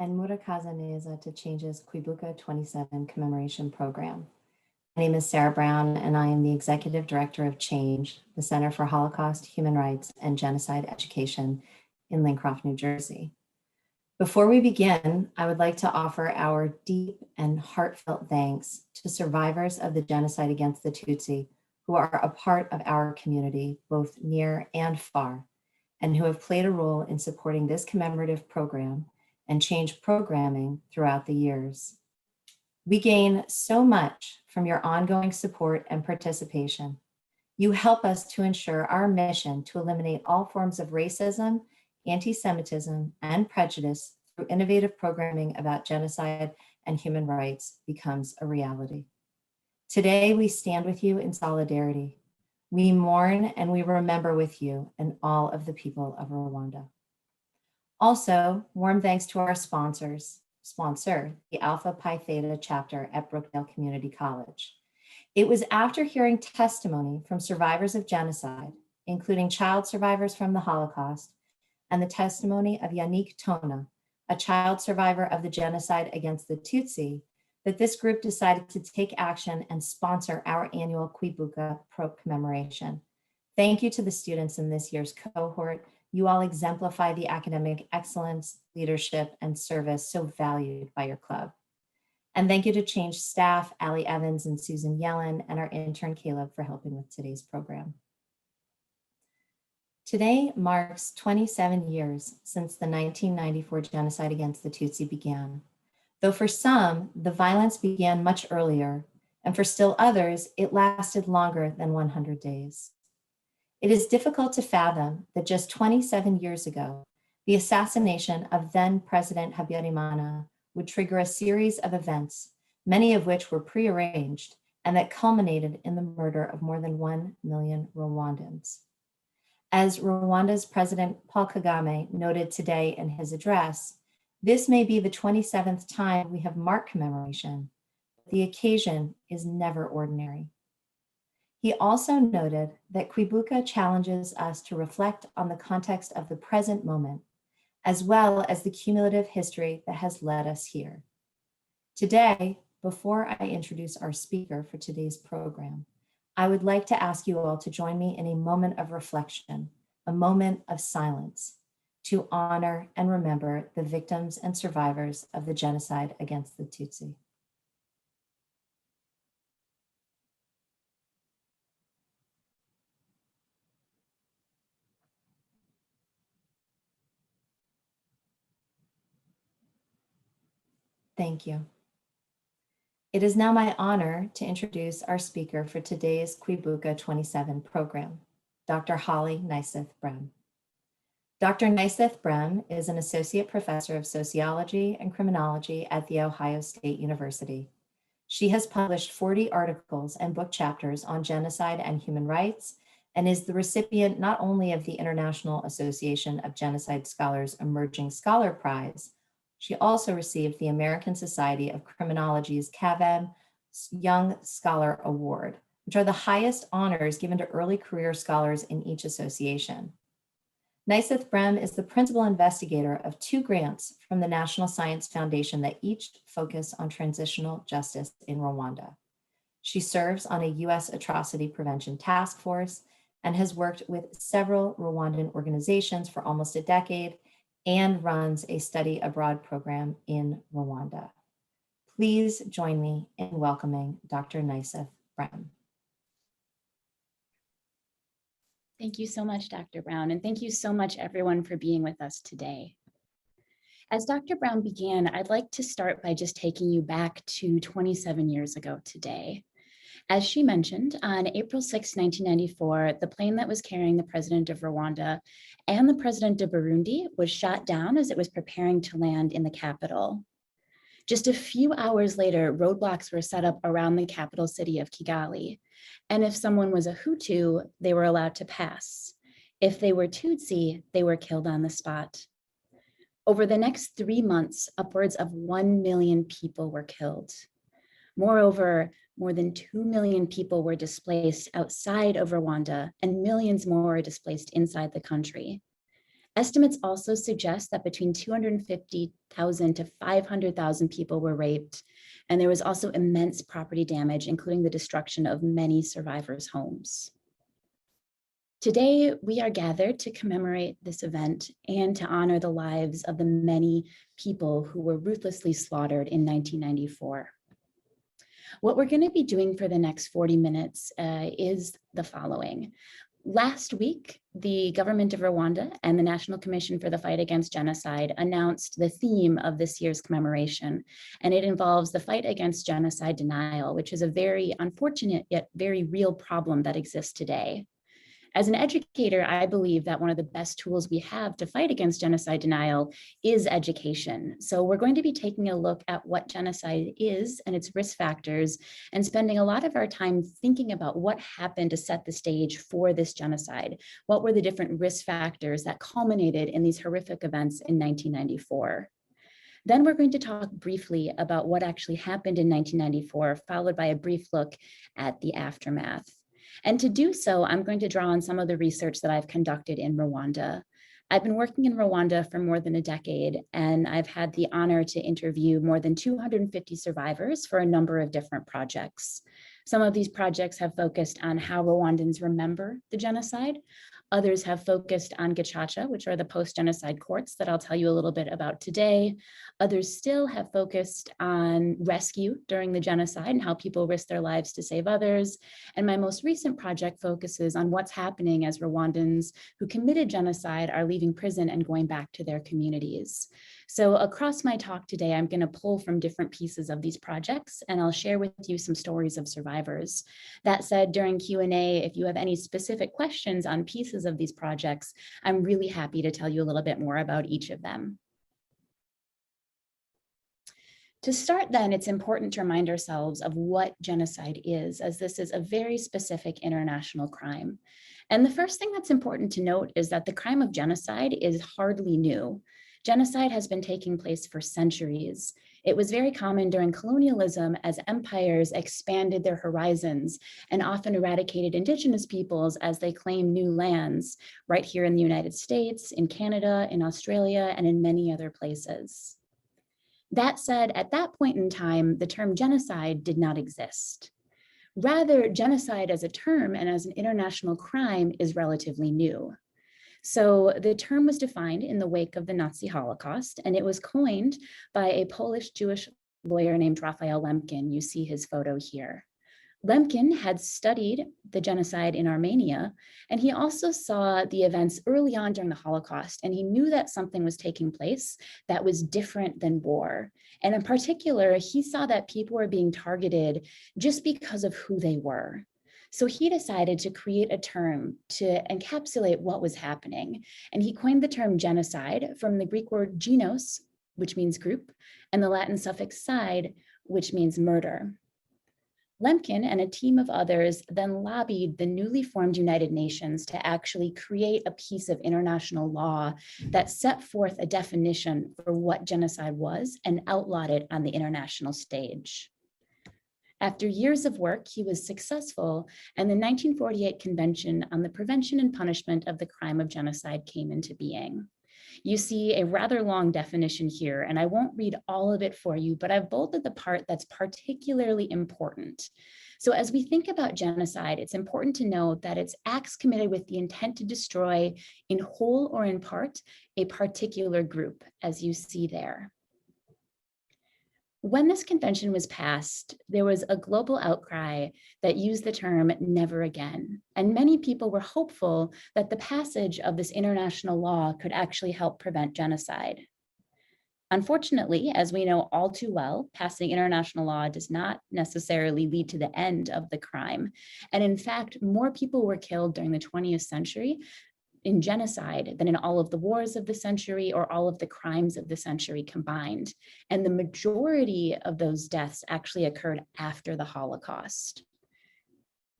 and Murakazaneza to Chhange's Kwibuka27 commemoration program. My name is Sarah Brown, and I am the Executive Director of Chhange, the Center for Holocaust, Human Rights, and Genocide Education in Lincroft, New Jersey. Before we begin, I would like to offer our deep and heartfelt thanks to survivors of the genocide against the Tutsi who are a part of our community, both near and far, and who have played a role in supporting this commemorative program and Chhange programming throughout the years. We gain so much from your ongoing support and participation. You help us to ensure our mission to eliminate all forms of racism, anti-Semitism, and prejudice through innovative programming about genocide and human rights becomes a reality. Today, we stand with you in solidarity. We mourn and we remember with you and all of the people of Rwanda. Also, warm thanks to our sponsor, the Alpha Pi Theta chapter at Brookdale Community College. It was after hearing testimony from survivors of genocide, including child survivors from the Holocaust, and the testimony of Yannick Tona, a child survivor of the genocide against the Tutsi, that this group decided to take action and sponsor our annual Kwibuka commemoration. Thank you to the students in this year's cohort. You all exemplify the academic excellence, leadership, and service so valued by your club. And thank you to Chhange staff, Allie Evans and Susan Yellen, and our intern Caleb for helping with today's program. Today marks 27 years since the 1994 genocide against the Tutsi began. Though for some, the violence began much earlier, and for still others, it lasted longer than 100 days. It is difficult to fathom that just 27 years ago, the assassination of then President Habyarimana would trigger a series of events, many of which were prearranged, and that culminated in the murder of more than 1 million Rwandans. As Rwanda's President Paul Kagame noted today in his address, this may be the 27th time we have marked commemoration, but the occasion is never ordinary. He also noted that Kwibuka challenges us to reflect on the context of the present moment, as well as the cumulative history that has led us here. Today, before I introduce our speaker for today's program, I would like to ask you all to join me in a moment of reflection, a moment of silence, to honor and remember the victims and survivors of the genocide against the Tutsi. Thank you. It is now my honor to introduce our speaker for today's Kwibuka27 program, Dr. Holly Nyseth Brehm. Dr. Nyseth Brehm is an associate professor of sociology and criminology at The Ohio State University. She has published 40 articles and book chapters on genocide and human rights, and is the recipient not only of the International Association of Genocide Scholars Emerging Scholar Prize, she also received the American Society of Criminology's CAVEM Young Scholar Award, which are the highest honors given to early career scholars in each association. Nyseth Brehm is the principal investigator of 2 grants from the National Science Foundation that each focus on transitional justice in Rwanda. She serves on a U.S. Atrocity Prevention Task Force and has worked with several Rwandan organizations for almost a decade and runs a study abroad program in Rwanda. Please join me in welcoming Dr. Nyseth Brehm. Thank you so much, Dr. Brown, and thank you so much, everyone, for being with us today. As Dr. Brown began, I'd like to start by just taking you back to 27 years ago today. As she mentioned, on April 6, 1994, the plane that was carrying the president of Rwanda and the president of Burundi was shot down as it was preparing to land in the capital. Just a few hours later, roadblocks were set up around the capital city of Kigali. And if someone was a Hutu, they were allowed to pass. If they were Tutsi, they were killed on the spot. Over the next 3 months, upwards of 1 million people were killed. Moreover, more than 2 million people were displaced outside of Rwanda, and millions more were displaced inside the country. Estimates also suggest that between 250,000 to 500,000 people were raped, and there was also immense property damage, including the destruction of many survivors' homes. Today, we are gathered to commemorate this event and to honor the lives of the many people who were ruthlessly slaughtered in 1994. What we're going to be doing for the next 40 minutes is the following. Last week, the government of Rwanda and the National Commission for the Fight Against Genocide announced the theme of this year's commemoration, and it involves the fight against genocide denial, which is a very unfortunate yet very real problem that exists today. As an educator, I believe that one of the best tools we have to fight against genocide denial is education. So we're going to be taking a look at what genocide is and its risk factors, and spending a lot of our time thinking about what happened to set the stage for this genocide. What were the different risk factors that culminated in these horrific events in 1994? Then we're going to talk briefly about what actually happened in 1994, followed by a brief look at the aftermath. And to do so, I'm going to draw on some of the research that I've conducted in Rwanda. I've been working in Rwanda for more than a decade, and I've had the honor to interview more than 250 survivors for a number of different projects. Some of these projects have focused on how Rwandans remember the genocide. Others have focused on Gacaca, which are the post-genocide courts that I'll tell you a little bit about today. Others still have focused on rescue during the genocide and how people risk their lives to save others. And my most recent project focuses on what's happening as Rwandans who committed genocide are leaving prison and going back to their communities. So across my talk today, I'm going to pull from different pieces of these projects, and I'll share with you some stories of survivors. That said, during Q&A, if you have any specific questions on pieces of these projects, I'm really happy to tell you a little bit more about each of them. To start then, it's important to remind ourselves of what genocide is, as this is a very specific international crime. And the first thing that's important to note is that the crime of genocide is hardly new. Genocide has been taking place for centuries. It was very common during colonialism as empires expanded their horizons and often eradicated indigenous peoples as they claimed new lands, right here in the United States, in Canada, in Australia, and in many other places. That said, at that point in time, the term genocide did not exist. Rather, genocide as a term and as an international crime is relatively new. So the term was defined in the wake of the Nazi Holocaust, and it was coined by a Polish Jewish lawyer named Raphael Lemkin. You see his photo here. Lemkin had studied the genocide in Armenia, and he also saw the events early on during the Holocaust, and he knew that something was taking place that was different than war. And in particular, he saw that people were being targeted just because of who they were. So he decided to create a term to encapsulate what was happening. And he coined the term genocide from the Greek word genos, which means group, and the Latin suffix cide, which means murder. Lemkin and a team of others then lobbied the newly formed United Nations to actually create a piece of international law that set forth a definition for what genocide was and outlawed it on the international stage. After years of work, he was successful, and the 1948 Convention on the Prevention and Punishment of the Crime of Genocide came into being. You see a rather long definition here, and I won't read all of it for you, but I've bolded the part that's particularly important. So as we think about genocide, it's important to note that it's acts committed with the intent to destroy, in whole or in part, a particular group, as you see there. When this convention was passed, there was a global outcry that used the term never again. And many people were hopeful that the passage of this international law could actually help prevent genocide. Unfortunately, as we know all too well, passing international law does not necessarily lead to the end of the crime. And in fact, more people were killed during the 20th century in genocide than in all of the wars of the century or all of the crimes of the century combined. And the majority of those deaths actually occurred after the Holocaust.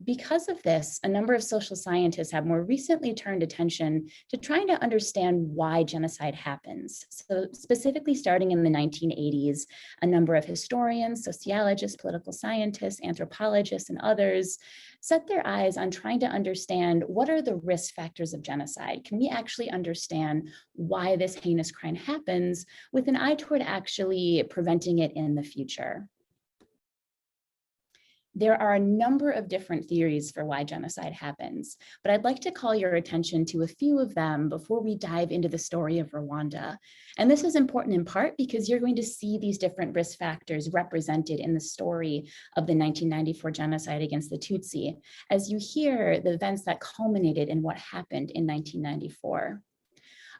Because of this, a number of social scientists have more recently turned attention to trying to understand why genocide happens. So specifically starting in the 1980s, a number of historians, sociologists, political scientists, anthropologists, and others set their eyes on trying to understand what are the risk factors of genocide? Can we actually understand why this heinous crime happens with an eye toward actually preventing it in the future? There are a number of different theories for why genocide happens, but I'd like to call your attention to a few of them before we dive into the story of Rwanda. And this is important in part because you're going to see these different risk factors represented in the story of the 1994 genocide against the Tutsi, as you hear the events that culminated in what happened in 1994.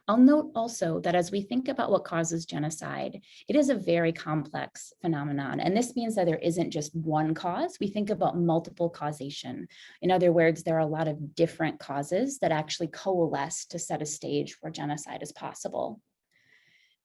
I'll note also that as we think about what causes genocide, it is a very complex phenomenon. And this means that there isn't just one cause. We think about multiple causation. In other words, there are a lot of different causes that actually coalesce to set a stage where genocide is possible.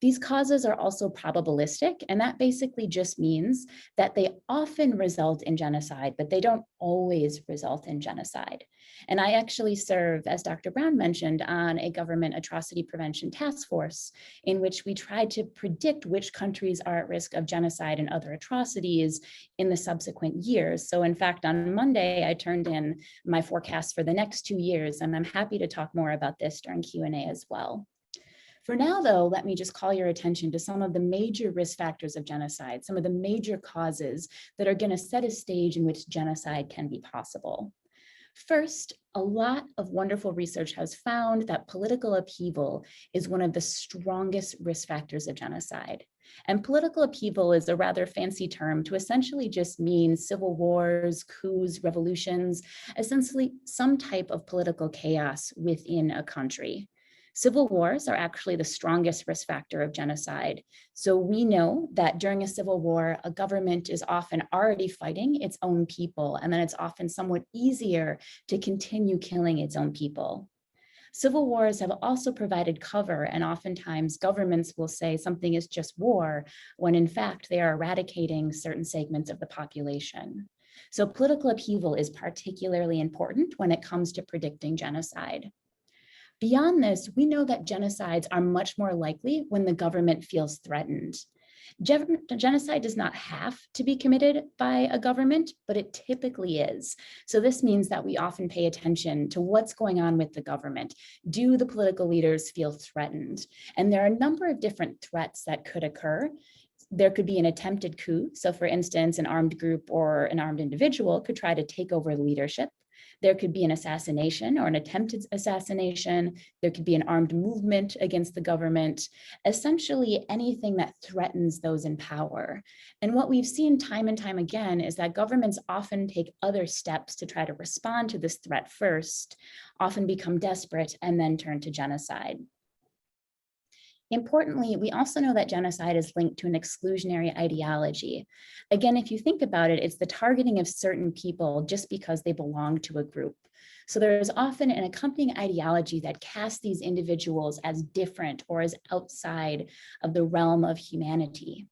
These causes are also probabilistic, and that basically just means that they often result in genocide, but they don't always result in genocide. And I actually serve, as Dr. Brown mentioned, on a government atrocity prevention task force in which we try to predict which countries are at risk of genocide and other atrocities in the subsequent years. So in fact, on Monday, I turned in my forecast for the next 2 years, and I'm happy to talk more about this during Q&A as well. For now, though, let me just call your attention to some of the major risk factors of genocide, some of the major causes that are going to set a stage in which genocide can be possible. First, a lot of wonderful research has found that political upheaval is one of the strongest risk factors of genocide. And political upheaval is a rather fancy term to essentially just mean civil wars, coups, revolutions, essentially some type of political chaos within a country. Civil wars are actually the strongest risk factor of genocide. So we know that during a civil war, a government is often already fighting its own people, and then it's often somewhat easier to continue killing its own people. Civil wars have also provided cover, and oftentimes governments will say something is just war, when in fact they are eradicating certain segments of the population. So political upheaval is particularly important when it comes to predicting genocide. Beyond this, we know that genocides are much more likely when the government feels threatened. Genocide does not have to be committed by a government, but it typically is. So this means that we often pay attention to what's going on with the government. Do the political leaders feel threatened? And there are a number of different threats that could occur. There could be an attempted coup. So for instance, an armed group or an armed individual could try to take over leadership. There could be an assassination or an attempted assassination. There could be an armed movement against the government, essentially anything that threatens those in power. And what we've seen time and time again is that governments often take other steps to try to respond to this threat first, often become desperate, and then turn to genocide. Importantly, we also know that genocide is linked to an exclusionary ideology. Again, if you think about it, it's the targeting of certain people just because they belong to a group. So there is often an accompanying ideology that casts these individuals as different or as outside of the realm of humanity.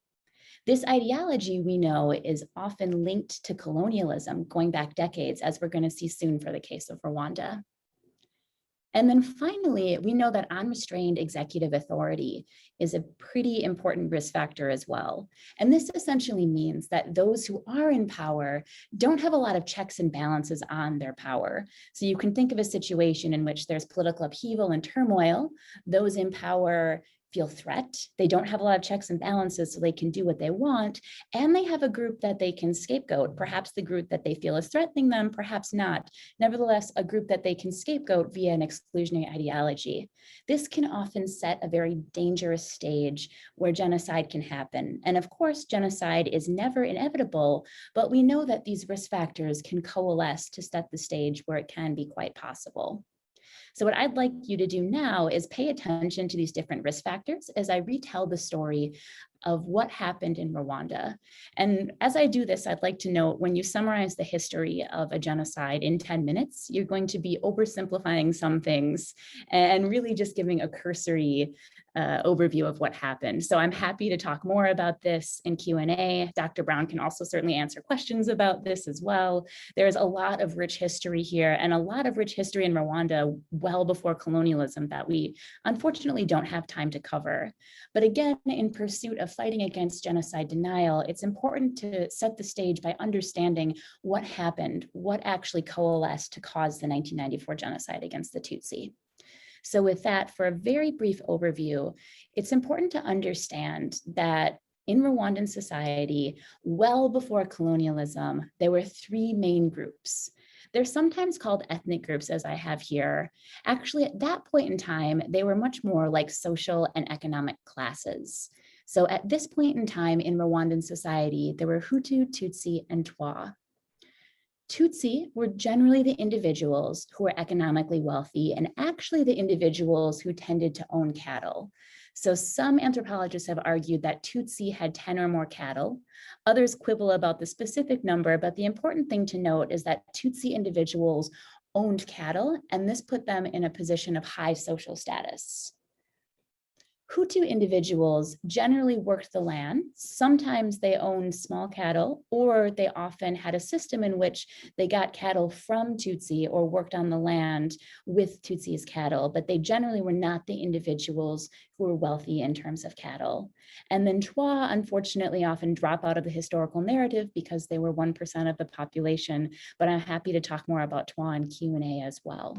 This ideology, we know, is often linked to colonialism going back decades, as we're going to see soon for the case of Rwanda. And then finally, we know that unrestrained executive authority is a pretty important risk factor as well. And this essentially means that those who are in power don't have a lot of checks and balances on their power. So you can think of a situation in which there's political upheaval and turmoil. Those in power feel threat. They don't have a lot of checks and balances, so they can do what they want. And they have a group that they can scapegoat, perhaps the group that they feel is threatening them, perhaps not. Nevertheless, a group that they can scapegoat via an exclusionary ideology. This can often set a very dangerous stage where genocide can happen. And of course, genocide is never inevitable, but we know that these risk factors can coalesce to set the stage where it can be quite possible. So what I'd like you to do now is pay attention to these different risk factors as I retell the story of what happened in Rwanda. And as I do this, I'd like to note, when you summarize the history of a genocide in 10 minutes, you're going to be oversimplifying some things and really just giving a cursory overview of what happened. So I'm happy to talk more about this in Q&A. Dr. Brown can also certainly answer questions about this as well. There's a lot of rich history here, and a lot of rich history in Rwanda well before colonialism that we unfortunately don't have time to cover. But again, in pursuit of fighting against genocide denial, it's important to set the stage by understanding what happened, what actually coalesced to cause the 1994 genocide against the Tutsi. So with that, for a very brief overview, it's important to understand that in Rwandan society, well before colonialism, there were three main groups. They're sometimes called ethnic groups, as I have here. Actually, at that point in time, they were much more like social and economic classes. So at this point in time in Rwandan society, there were Hutu, Tutsi, and Twa. Tutsi were generally the individuals who were economically wealthy and actually the individuals who tended to own cattle. So some anthropologists have argued that Tutsi had 10 or more cattle. Others quibble about the specific number, but the important thing to note is that Tutsi individuals owned cattle, and this put them in a position of high social status. Hutu individuals generally worked the land. Sometimes they owned small cattle, or they often had a system in which they got cattle from Tutsi or worked on the land with Tutsi's cattle, but they generally were not the individuals who were wealthy in terms of cattle. And then Twa, unfortunately, often drop out of the historical narrative because they were 1% of the population, but I'm happy to talk more about Twa in Q&A as well.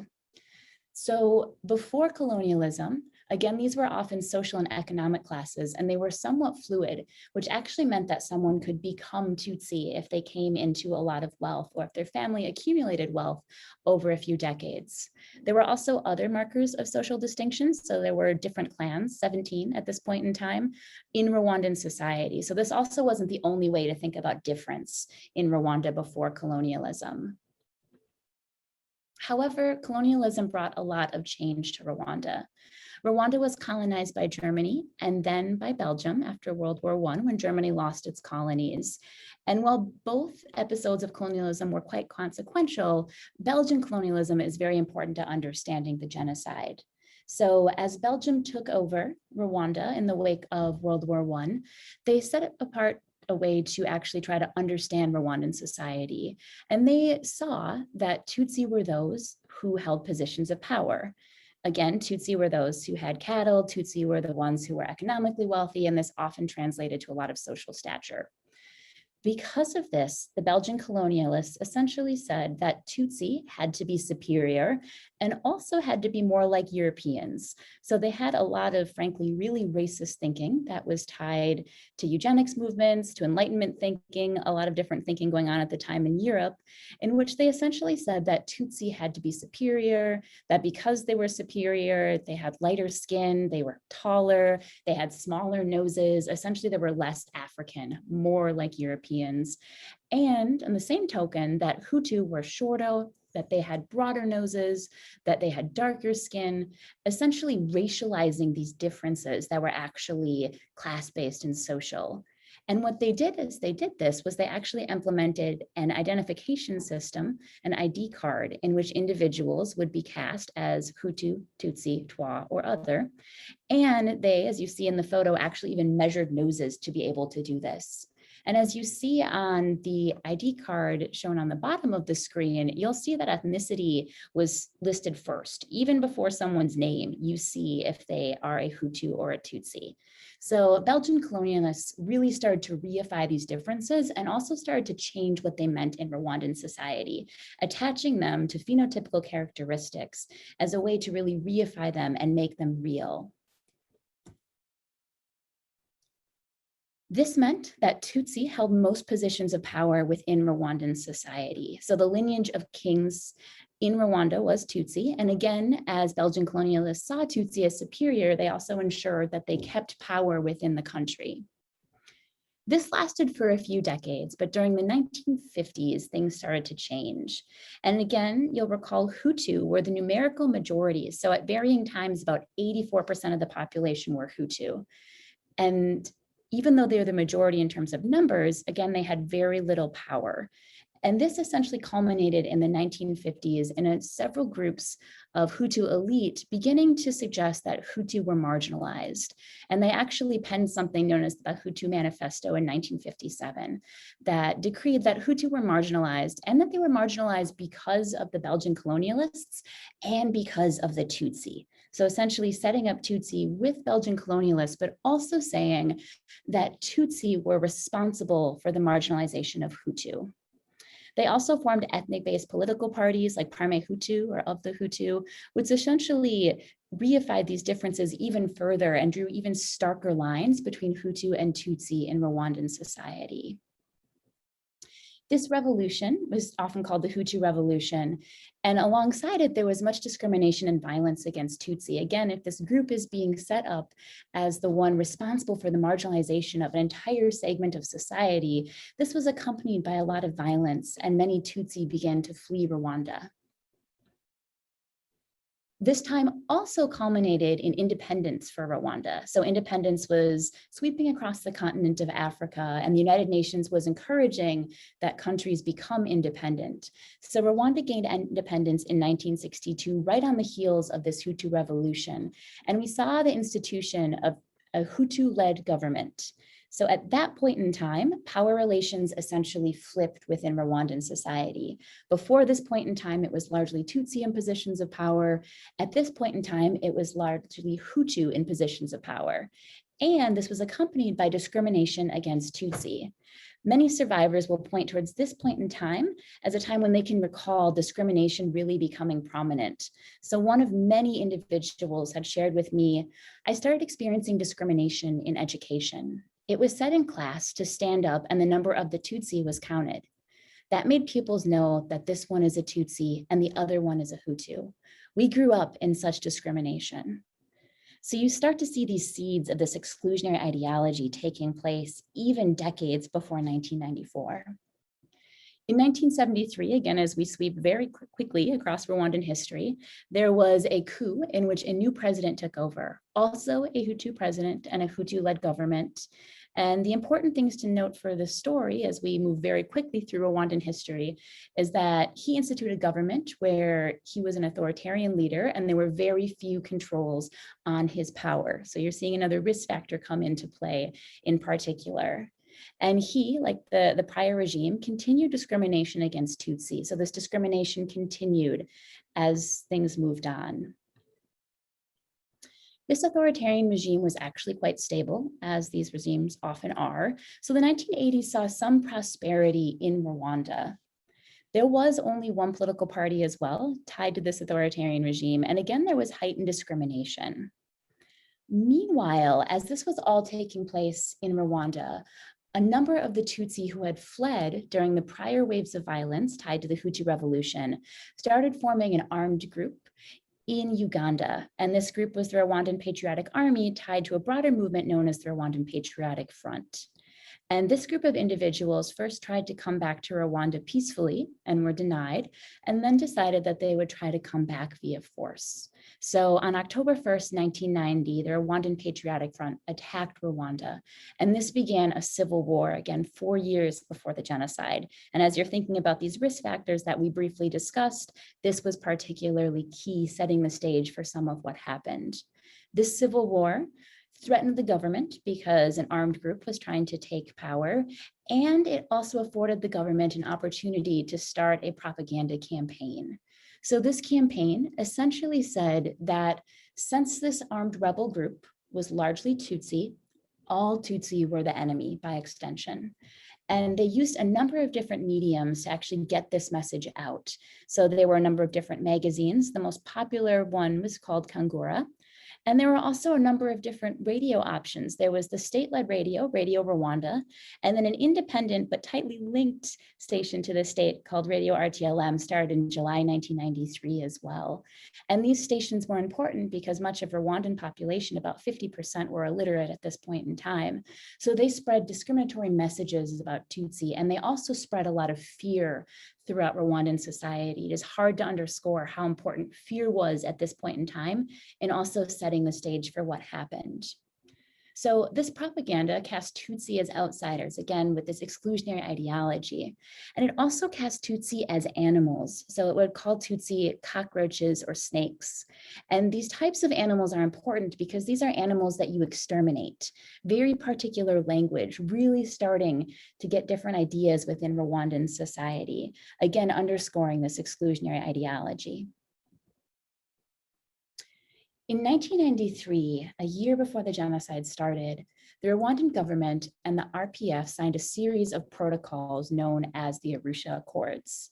So before colonialism, again, these were often social and economic classes, and they were somewhat fluid, which actually meant that someone could become Tutsi if they came into a lot of wealth or if their family accumulated wealth over a few decades. There were also other markers of social distinctions. So there were different clans, 17 at this point in time, in Rwandan society. So this also wasn't the only way to think about difference in Rwanda before colonialism. However, colonialism brought a lot of change to Rwanda. Rwanda was colonized by Germany and then by Belgium after World War I, when Germany lost its colonies. And while both episodes of colonialism were quite consequential, Belgian colonialism is very important to understanding the genocide. So as Belgium took over Rwanda in the wake of World War I, they set apart a way to actually try to understand Rwandan society. And they saw that Tutsi were those who held positions of power. Again, Tutsi were those who had cattle, Tutsi were the ones who were economically wealthy, and this often translated to a lot of social stature. Because of this, the Belgian colonialists essentially said that Tutsi had to be superior and also had to be more like Europeans. So they had a lot of, frankly, really racist thinking that was tied to eugenics movements, to Enlightenment thinking, a lot of different thinking going on at the time in Europe, in which they essentially said that Tutsi had to be superior, that because they were superior, they had lighter skin, they were taller, they had smaller noses, essentially they were less African, more like Europeans. And on the same token, that Hutu were shorter, that they had broader noses, that they had darker skin, essentially racializing these differences that were actually class-based and social. And what they did is they actually implemented an identification system, an ID card, in which individuals would be cast as Hutu, Tutsi, Twa, or other. And they, as you see in the photo, actually even measured noses to be able to do this. And as you see on the ID card shown on the bottom of the screen, you'll see that ethnicity was listed first. Even before someone's name, you see if they are a Hutu or a Tutsi. So Belgian colonialists really started to reify these differences and also started to change what they meant in Rwandan society, attaching them to phenotypical characteristics as a way to really reify them and make them real. This meant that Tutsi held most positions of power within Rwandan society. So the lineage of kings in Rwanda was Tutsi. And again, as Belgian colonialists saw Tutsi as superior, they also ensured that they kept power within the country. This lasted for a few decades, but during the 1950s, things started to change. And again, you'll recall Hutu were the numerical majority. So at varying times, about 84% of the population were Hutu. And even though they're the majority in terms of numbers, again, they had very little power. And this essentially culminated in the 1950s in several groups of Hutu elite beginning to suggest that Hutu were marginalized. And they actually penned something known as the Hutu Manifesto in 1957 that decreed that Hutu were marginalized and that they were marginalized because of the Belgian colonialists and because of the Tutsi. So essentially setting up Tutsi with Belgian colonialists, but also saying that Tutsi were responsible for the marginalization of Hutu. They also formed ethnic-based political parties like Parme Hutu or Of the Hutu, which essentially reified these differences even further and drew even starker lines between Hutu and Tutsi in Rwandan society. This revolution was often called the Hutu Revolution, and alongside it, there was much discrimination and violence against Tutsi. Again, if this group is being set up as the one responsible for the marginalization of an entire segment of society, this was accompanied by a lot of violence, and many Tutsi began to flee Rwanda. This time also culminated in independence for Rwanda. So independence was sweeping across the continent of Africa, and the United Nations was encouraging that countries become independent. So Rwanda gained independence in 1962, right on the heels of this Hutu Revolution. And we saw the institution of a Hutu-led government. So at that point in time, power relations essentially flipped within Rwandan society. Before this point in time, it was largely Tutsi in positions of power. At this point in time, it was largely Hutu in positions of power. And this was accompanied by discrimination against Tutsi. Many survivors will point towards this point in time as a time when they can recall discrimination really becoming prominent. So one of many individuals had shared with me, I started experiencing discrimination in education. It was said in class to stand up and the number of the Tutsi was counted. That made pupils know that this one is a Tutsi and the other one is a Hutu. We grew up in such discrimination. So you start to see these seeds of this exclusionary ideology taking place even decades before 1994. In 1973, again, as we sweep very quickly across Rwandan history, there was a coup in which a new president took over, also a Hutu president and a Hutu-led government. And the important things to note for this story as we move very quickly through Rwandan history is that he instituted government where he was an authoritarian leader and there were very few controls on his power. So you're seeing another risk factor come into play in particular. And he, like the prior regime, continued discrimination against Tutsi. So this discrimination continued as things moved on. This authoritarian regime was actually quite stable, as these regimes often are. So the 1980s saw some prosperity in Rwanda. There was only one political party as well, tied to this authoritarian regime. And again, there was heightened discrimination. Meanwhile, as this was all taking place in Rwanda, a number of the Tutsi who had fled during the prior waves of violence tied to the Hutu Revolution started forming an armed group in Uganda. And this group was the Rwandan Patriotic Army tied to a broader movement known as the Rwandan Patriotic Front. And this group of individuals first tried to come back to Rwanda peacefully and were denied, and then decided that they would try to come back via force. So on October 1st, 1990, the Rwandan Patriotic Front attacked Rwanda, and this began a civil war, again, 4 years before the genocide. And as you're thinking about these risk factors that we briefly discussed, this was particularly key, setting the stage for some of what happened. This civil war threatened the government because an armed group was trying to take power, and it also afforded the government an opportunity to start a propaganda campaign. So this campaign essentially said that since this armed rebel group was largely Tutsi, all Tutsi were the enemy by extension. And they used a number of different mediums to actually get this message out. So there were a number of different magazines. The most popular one was called Kangura. And there were also a number of different radio options. There was the state-led radio, Radio Rwanda, and then an independent but tightly linked station to the state called Radio RTLM started in July 1993 as well. And these stations were important because much of Rwandan population, about 50%, were illiterate at this point in time. So they spread discriminatory messages about Tutsi, and they also spread a lot of fear throughout Rwandan society. It is hard to underscore how important fear was at this point in time, and also setting the stage for what happened. So this propaganda cast Tutsi as outsiders, again, with this exclusionary ideology. And it also cast Tutsi as animals. So it would call Tutsi cockroaches or snakes. And these types of animals are important because these are animals that you exterminate. Very particular language, really starting to get different ideas within Rwandan society, again, underscoring this exclusionary ideology. In 1993, a year before the genocide started, the Rwandan government and the RPF signed a series of protocols known as the Arusha Accords.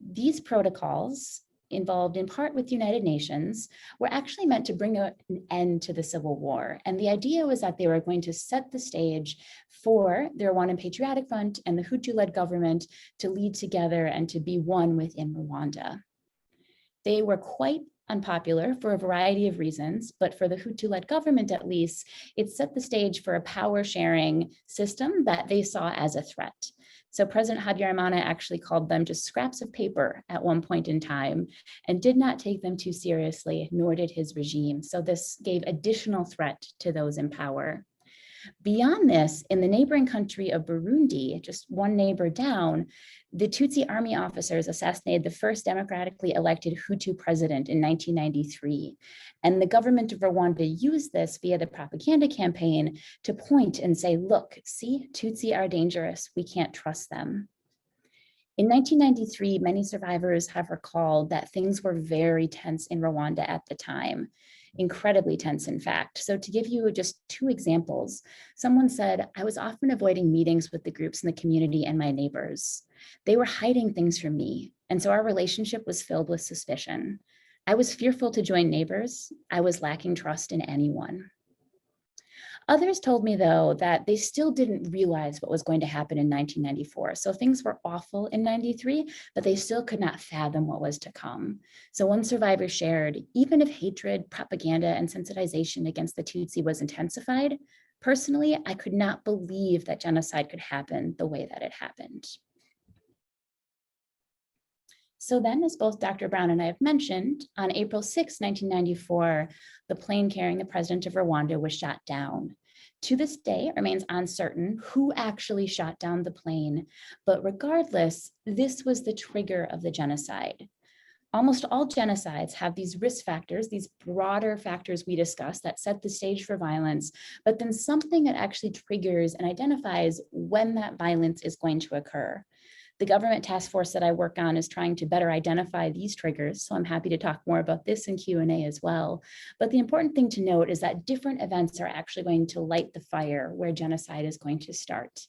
These protocols, involved in part with the United Nations, were actually meant to bring an end to the civil war. And the idea was that they were going to set the stage for the Rwandan Patriotic Front and the Hutu-led government to lead together and to be one within Rwanda. They were quite unpopular for a variety of reasons, but for the Hutu-led government at least, it set the stage for a power-sharing system that they saw as a threat. So President Habyarimana actually called them just scraps of paper at one point in time and did not take them too seriously, nor did his regime. So this gave additional threat to those in power. Beyond this, in the neighboring country of Burundi, just one neighbor down, the Tutsi army officers assassinated the first democratically elected Hutu president in 1993. And the government of Rwanda used this via the propaganda campaign to point and say, look, see, Tutsi are dangerous. We can't trust them. In 1993, many survivors have recalled that things were very tense in Rwanda at the time. Incredibly tense, in fact. So to give you just two examples, someone said, I was often avoiding meetings with the groups in the community and my neighbors. They were hiding things from me. And so our relationship was filled with suspicion. I was fearful to join neighbors. I was lacking trust in anyone. Others told me, though, that they still didn't realize what was going to happen in 1994. So things were awful in 93, but they still could not fathom what was to come. So one survivor shared, even if hatred, propaganda, and sensitization against the Tutsi was intensified, personally, I could not believe that genocide could happen the way that it happened. So then, as both Dr. Brown and I have mentioned, on April 6, 1994, the plane carrying the president of Rwanda was shot down. To this day, it remains uncertain who actually shot down the plane, but regardless, this was the trigger of the genocide. Almost all genocides have these risk factors, these broader factors we discussed that set the stage for violence, but then something that actually triggers and identifies when that violence is going to occur. The government task force that I work on is trying to better identify these triggers, so I'm happy to talk more about this in Q&A as well. But the important thing to note is that different events are actually going to light the fire where genocide is going to start.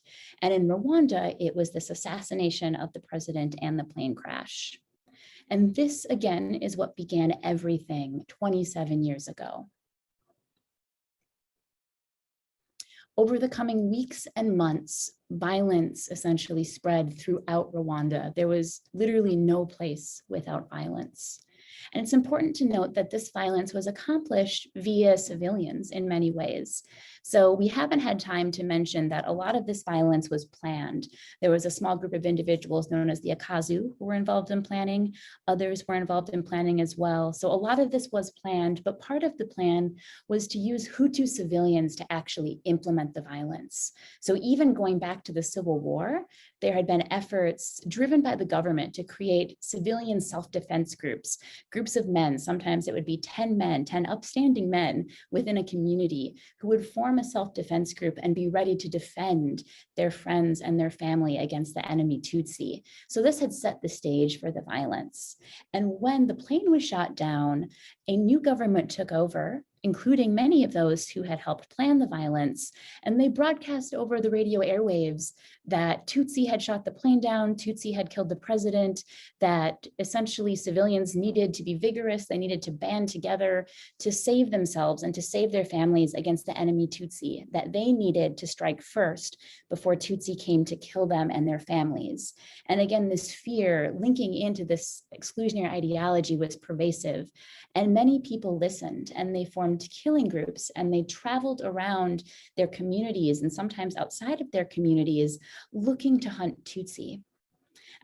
And in Rwanda, it was this assassination of the president and the plane crash. And this, again, is what began everything 27 years ago. Over the coming weeks and months, violence essentially spread throughout Rwanda. There was literally no place without violence. And it's important to note that this violence was accomplished via civilians in many ways. So we haven't had time to mention that a lot of this violence was planned. There was a small group of individuals known as the Akazu who were involved in planning. Others were involved in planning as well. So a lot of this was planned, but part of the plan was to use Hutu civilians to actually implement the violence. So even going back to the Civil War, there had been efforts driven by the government to create civilian self-defense groups of men. Sometimes it would be 10 men, 10 upstanding men within a community who would form a self-defense group and be ready to defend their friends and their family against the enemy Tutsi. So this had set the stage for the violence. And when the plane was shot down, a new government took over, including many of those who had helped plan the violence, and they broadcast over the radio airwaves that Tutsi had shot the plane down, Tutsi had killed the president, that essentially civilians needed to be vigorous, they needed to band together to save themselves and to save their families against the enemy Tutsi, that they needed to strike first before Tutsi came to kill them and their families. And again, this fear linking into this exclusionary ideology was pervasive, and many people listened and they formed killing groups and they traveled around their communities and sometimes outside of their communities looking to hunt Tutsi.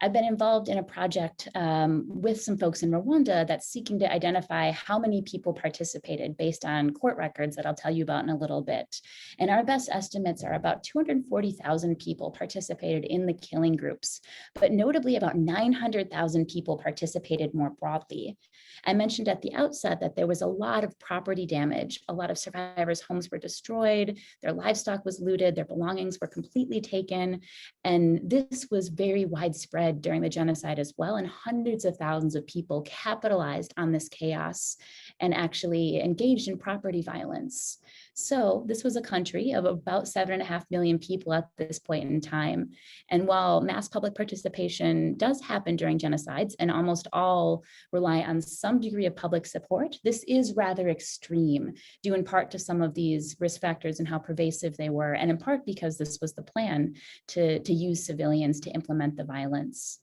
I've been involved in a project with some folks in Rwanda that's seeking to identify how many people participated based on court records that I'll tell you about in a little bit. And our best estimates are about 240,000 people participated in the killing groups, but notably about 900,000 people participated more broadly. I mentioned at the outset that there was a lot of property damage. A lot of survivors' homes were destroyed, their livestock was looted, their belongings were completely taken. And this was very widespread during the genocide as well. And hundreds of thousands of people capitalized on this chaos and actually engaged in property violence. So this was a country of about 7.5 million people at this point in time. And while mass public participation does happen during genocides, and almost all rely on some degree of public support, this is rather extreme, due in part to some of these risk factors and how pervasive they were, and in part because this was the plan to use civilians to implement the violence.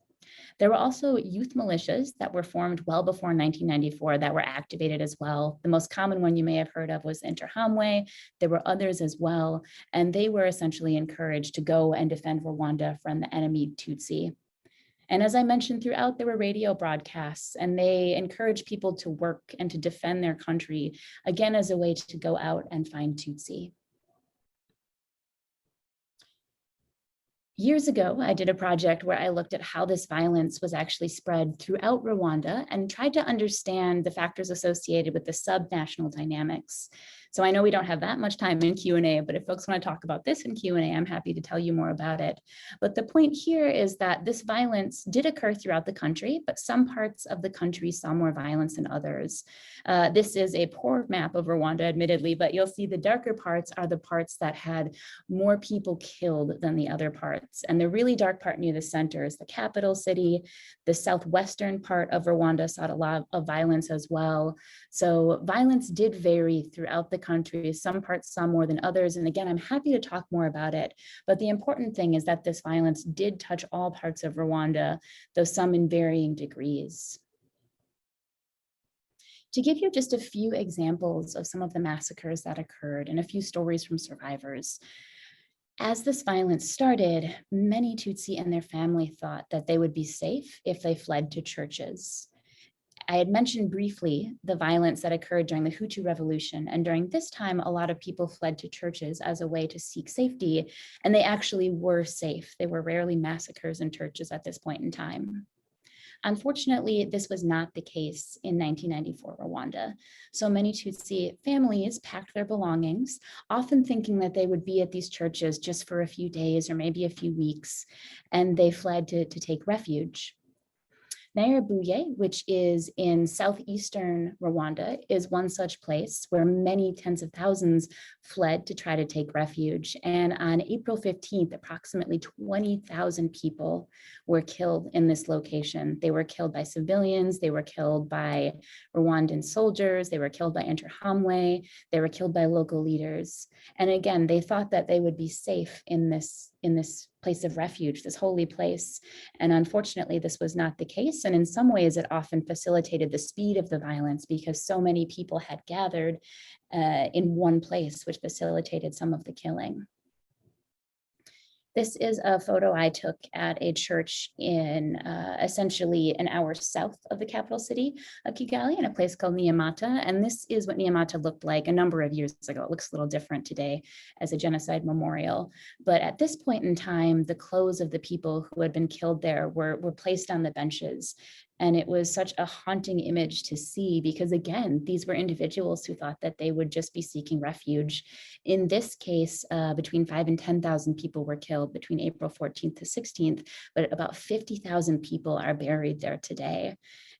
There were also youth militias that were formed well before 1994 that were activated as well. The most common one you may have heard of was Interahamwe. There were others as well, and they were essentially encouraged to go and defend Rwanda from the enemy Tutsi. And as I mentioned throughout, there were radio broadcasts, and they encouraged people to work and to defend their country, again, as a way to go out and find Tutsi. Years ago, I did a project where I looked at how this violence was actually spread throughout Rwanda and tried to understand the factors associated with the subnational dynamics. So I know we don't have that much time in Q&A, but if folks want to talk about this in Q&A, I'm happy to tell you more about it. But the point here is that this violence did occur throughout the country, but some parts of the country saw more violence than others. This is a poor map of Rwanda, admittedly, but you'll see the darker parts are the parts that had more people killed than the other parts. And the really dark part near the center is the capital city. The southwestern part of Rwanda saw a lot of violence as well. So violence did vary throughout the country. Some parts saw more than others. And again, I'm happy to talk more about it. But the important thing is that this violence did touch all parts of Rwanda, though some in varying degrees. To give you just a few examples of some of the massacres that occurred and a few stories from survivors. As this violence started, many Tutsi and their family thought that they would be safe if they fled to churches. I had mentioned briefly the violence that occurred during the Hutu Revolution, and during this time, a lot of people fled to churches as a way to seek safety, and they actually were safe. They were rarely massacres in churches at this point in time. Unfortunately, this was not the case in 1994 Rwanda. So many Tutsi families packed their belongings, often thinking that they would be at these churches just for a few days or maybe a few weeks, and they fled to take refuge. Nairobi, which is in southeastern Rwanda, is one such place where many tens of thousands fled to try to take refuge. And on April 15th, approximately 20,000 people were killed in this location. They were killed by civilians, they were killed by Rwandan soldiers, they were killed by Interahamwe, they were killed by local leaders. And again, they thought that they would be safe in this place of refuge, this holy place. And unfortunately, this was not the case. And in some ways, it often facilitated the speed of the violence because so many people had gathered in one place, which facilitated some of the killing. This is a photo I took at a church in essentially an hour south of the capital city of Kigali in a place called Nyamata. And this is what Nyamata looked like a number of years ago. It looks a little different today as a genocide memorial. But at this point in time, the clothes of the people who had been killed there were placed on the benches. And it was such a haunting image to see because, again, these were individuals who thought that they would just be seeking refuge. In this case, between 5,000 and 10,000 people were killed between April 14th to 16th, but about 50,000 people are buried there today.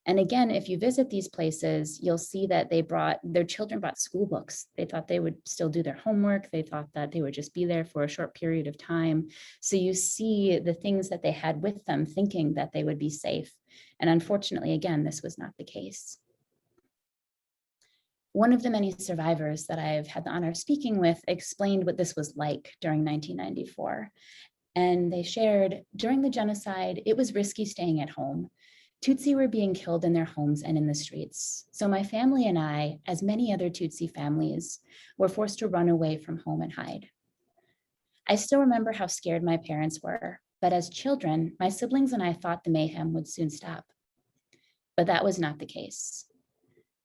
And again, if you visit these places, you'll see that their children brought school books. They thought they would still do their homework. They thought that they would just be there for a short period of time. So you see the things that they had with them, thinking that they would be safe. And unfortunately, again, this was not the case. One of the many survivors that I've had the honor of speaking with explained what this was like during 1994. And they shared, during the genocide, it was risky staying at home. Tutsi were being killed in their homes and in the streets. So my family and I, as many other Tutsi families, were forced to run away from home and hide. I still remember how scared my parents were. But as children, my siblings and I thought the mayhem would soon stop. But that was not the case.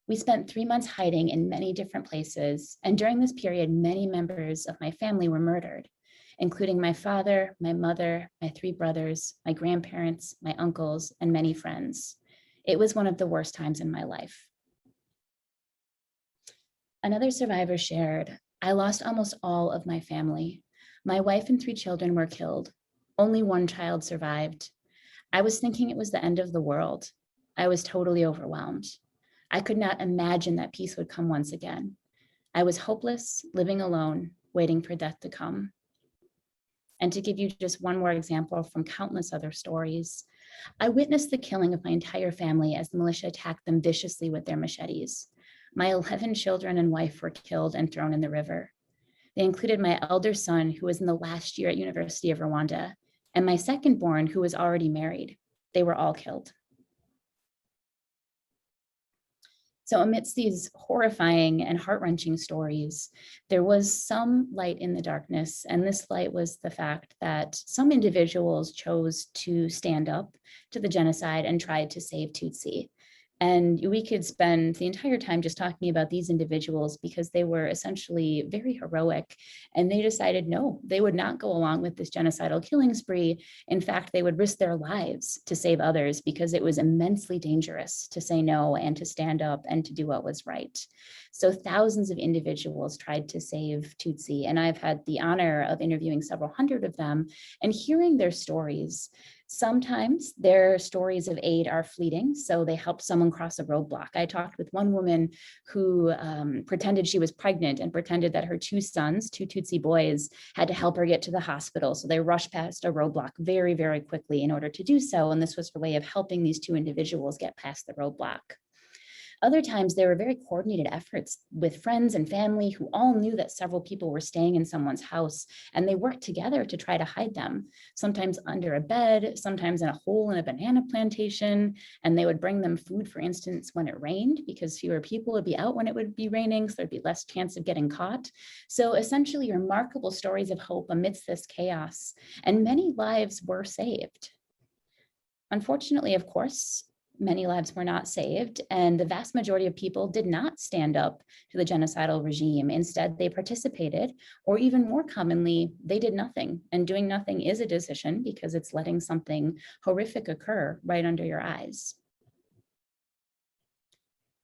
We spent 3 months hiding in many different places, and during this period, many members of my family were murdered, including my father, my mother, my 3 brothers, my grandparents, my uncles, and many friends. It was one of the worst times in my life. Another survivor shared, I lost almost all of my family. My wife and 3 children were killed. Only 1 child survived. I was thinking it was the end of the world. I was totally overwhelmed. I could not imagine that peace would come once again. I was hopeless, living alone, waiting for death to come. And to give you just one more example from countless other stories, I witnessed the killing of my entire family as the militia attacked them viciously with their machetes. My 11 children and wife were killed and thrown in the river. They included my elder son, who was in the last year at University of Rwanda, and my second born, who was already married. They were all killed. So amidst these horrifying and heart-wrenching stories, there was some light in the darkness, and this light was the fact that some individuals chose to stand up to the genocide and tried to save Tutsi. And we could spend the entire time just talking about these individuals because they were essentially very heroic, and they decided no, they would not go along with this genocidal killing spree. In fact, they would risk their lives to save others because it was immensely dangerous to say no and to stand up and to do what was right. So thousands of individuals tried to save Tutsi, and I've had the honor of interviewing several hundred of them and hearing their stories. Sometimes their stories of aid are fleeting, so they helped someone cross a roadblock. I talked with one woman who pretended she was pregnant and pretended that her 2 sons, 2 Tutsi boys, had to help her get to the hospital. So they rushed past a roadblock very, very quickly in order to do so. And this was her way of helping these 2 individuals get past the roadblock. Other times, there were very coordinated efforts with friends and family who all knew that several people were staying in someone's house, and they worked together to try to hide them, sometimes under a bed, sometimes in a hole in a banana plantation, and they would bring them food, for instance, when it rained, because fewer people would be out when it would be raining, so there'd be less chance of getting caught. So essentially, remarkable stories of hope amidst this chaos, and many lives were saved. Unfortunately, of course, many lives were not saved, and the vast majority of people did not stand up to the genocidal regime. Instead, they participated, or even more commonly, they did nothing. And doing nothing is a decision because it's letting something horrific occur right under your eyes.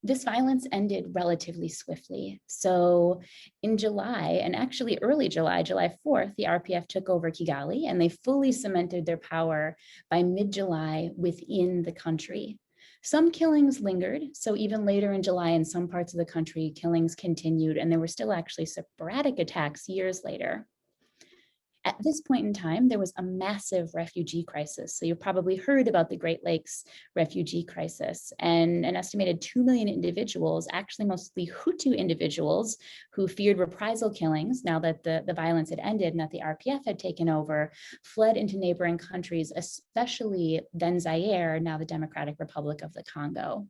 This violence ended relatively swiftly. So in July, and actually early July, July 4th, the RPF took over Kigali, and they fully cemented their power by mid-July within the country. Some killings lingered, so even later in July in some parts of the country, killings continued, and there were still actually sporadic attacks years later. At this point in time, there was a massive refugee crisis. So you've probably heard about the Great Lakes refugee crisis, and an estimated 2 million individuals, actually mostly Hutu individuals who feared reprisal killings now that the violence had ended and that the RPF had taken over, fled into neighboring countries, especially then Zaire, now the Democratic Republic of the Congo.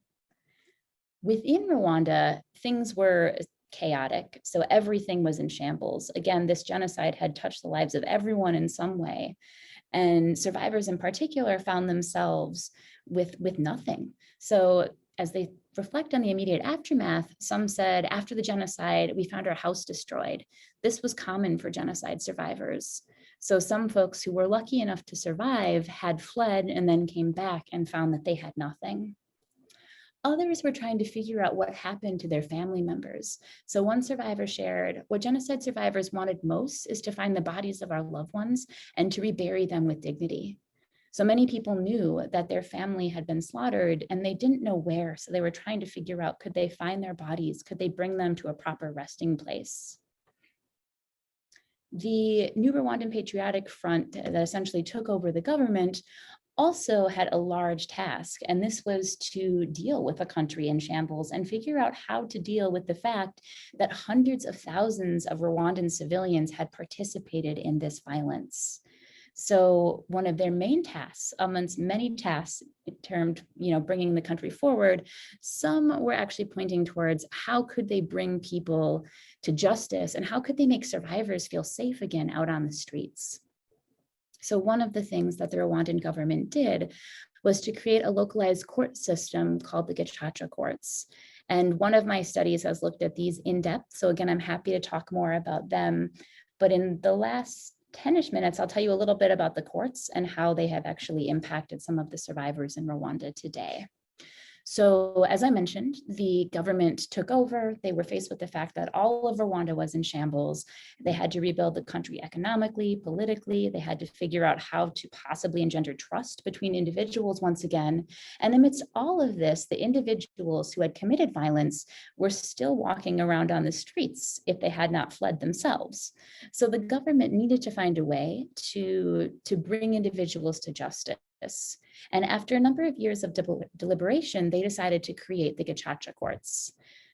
Within Rwanda, things were chaotic. So everything was in shambles. Again, this genocide had touched the lives of everyone in some way. And survivors in particular found themselves with nothing. So as they reflect on the immediate aftermath, some said, after the genocide, we found our house destroyed. This was common for genocide survivors. So some folks who were lucky enough to survive had fled and then came back and found that they had nothing. Others were trying to figure out what happened to their family members. So one survivor shared, what genocide survivors wanted most is to find the bodies of our loved ones and to rebury them with dignity. So many people knew that their family had been slaughtered and they didn't know where. So they were trying to figure out, could they find their bodies? Could they bring them to a proper resting place? The New Rwandan Patriotic Front that essentially took over the government also had a large task, and this was to deal with a country in shambles and figure out how to deal with the fact that hundreds of thousands of Rwandan civilians had participated in this violence. So one of their main tasks, amongst many tasks termed, bringing the country forward, some were actually pointing towards how could they bring people to justice and how could they make survivors feel safe again out on the streets. So one of the things that the Rwandan government did was to create a localized court system called the Gacaca courts. And one of my studies has looked at these in depth. So again, I'm happy to talk more about them. But in the last 10-ish minutes, I'll tell you a little bit about the courts and how they have actually impacted some of the survivors in Rwanda today. So as I mentioned, the government took over. They were faced with the fact that all of Rwanda was in shambles. They had to rebuild the country economically, politically. They had to figure out how to possibly engender trust between individuals once again. And amidst all of this, the individuals who had committed violence were still walking around on the streets if they had not fled themselves. So the government needed to find a way to bring individuals to justice. And after a number of years of deliberation, they decided to create the Gacaca courts.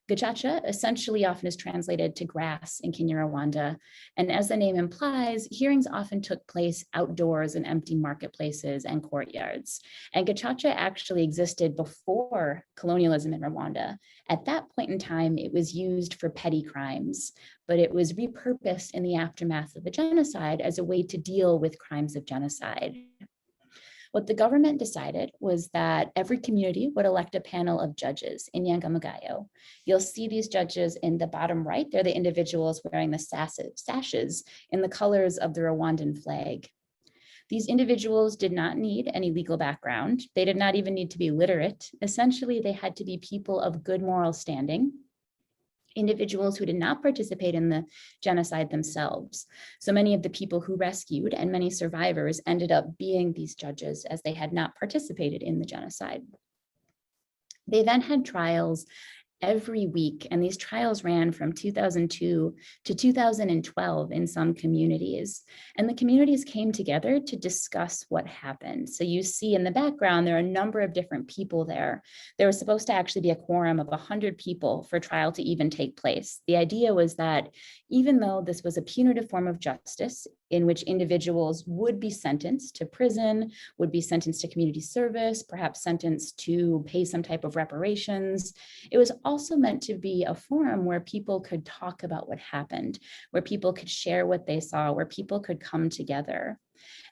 Gacaca essentially often is translated to grass in Kinyarwanda. And as the name implies, hearings often took place outdoors in empty marketplaces and courtyards. And Gacaca actually existed before colonialism in Rwanda. At that point in time, it was used for petty crimes, but it was repurposed in the aftermath of the genocide as a way to deal with crimes of genocide. What the government decided was that every community would elect a panel of judges in Yangamagayo. You'll see these judges in the bottom right. They're the individuals wearing the sashes in the colors of the Rwandan flag. These individuals did not need any legal background. They did not even need to be literate. Essentially, they had to be people of good moral standing, individuals who did not participate in the genocide themselves. So many of the people who rescued and many survivors ended up being these judges as they had not participated in the genocide. They then had trials every week, and these trials ran from 2002 to 2012 in some communities. And the communities came together to discuss what happened. So you see in the background, there are a number of different people there. There was supposed to actually be a quorum of 100 people for trial to even take place. The idea was that even though this was a punitive form of justice in which individuals would be sentenced to prison, would be sentenced to community service, perhaps sentenced to pay some type of reparations, it was also meant to be a forum where people could talk about what happened, where people could share what they saw, where people could come together.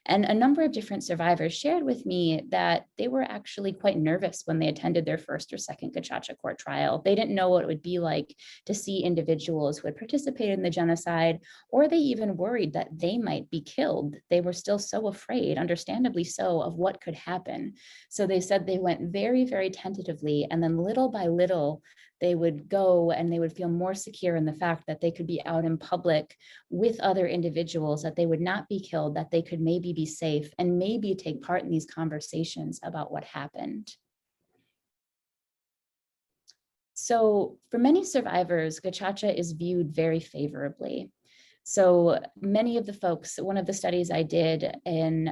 And a number of different survivors shared with me that they were actually quite nervous when they attended their first or second Gacaca court trial. They didn't know what it would be like to see individuals who had participated in the genocide, or they even worried that they might be killed. They were still so afraid, understandably so, of what could happen. So they said they went very, very tentatively, and then little by little, they would go and they would feel more secure in the fact that they could be out in public with other individuals, that they would not be killed, that they could maybe be safe and maybe take part in these conversations about what happened. So for many survivors, Gacaca is viewed very favorably. So many of the folks, one of the studies I did in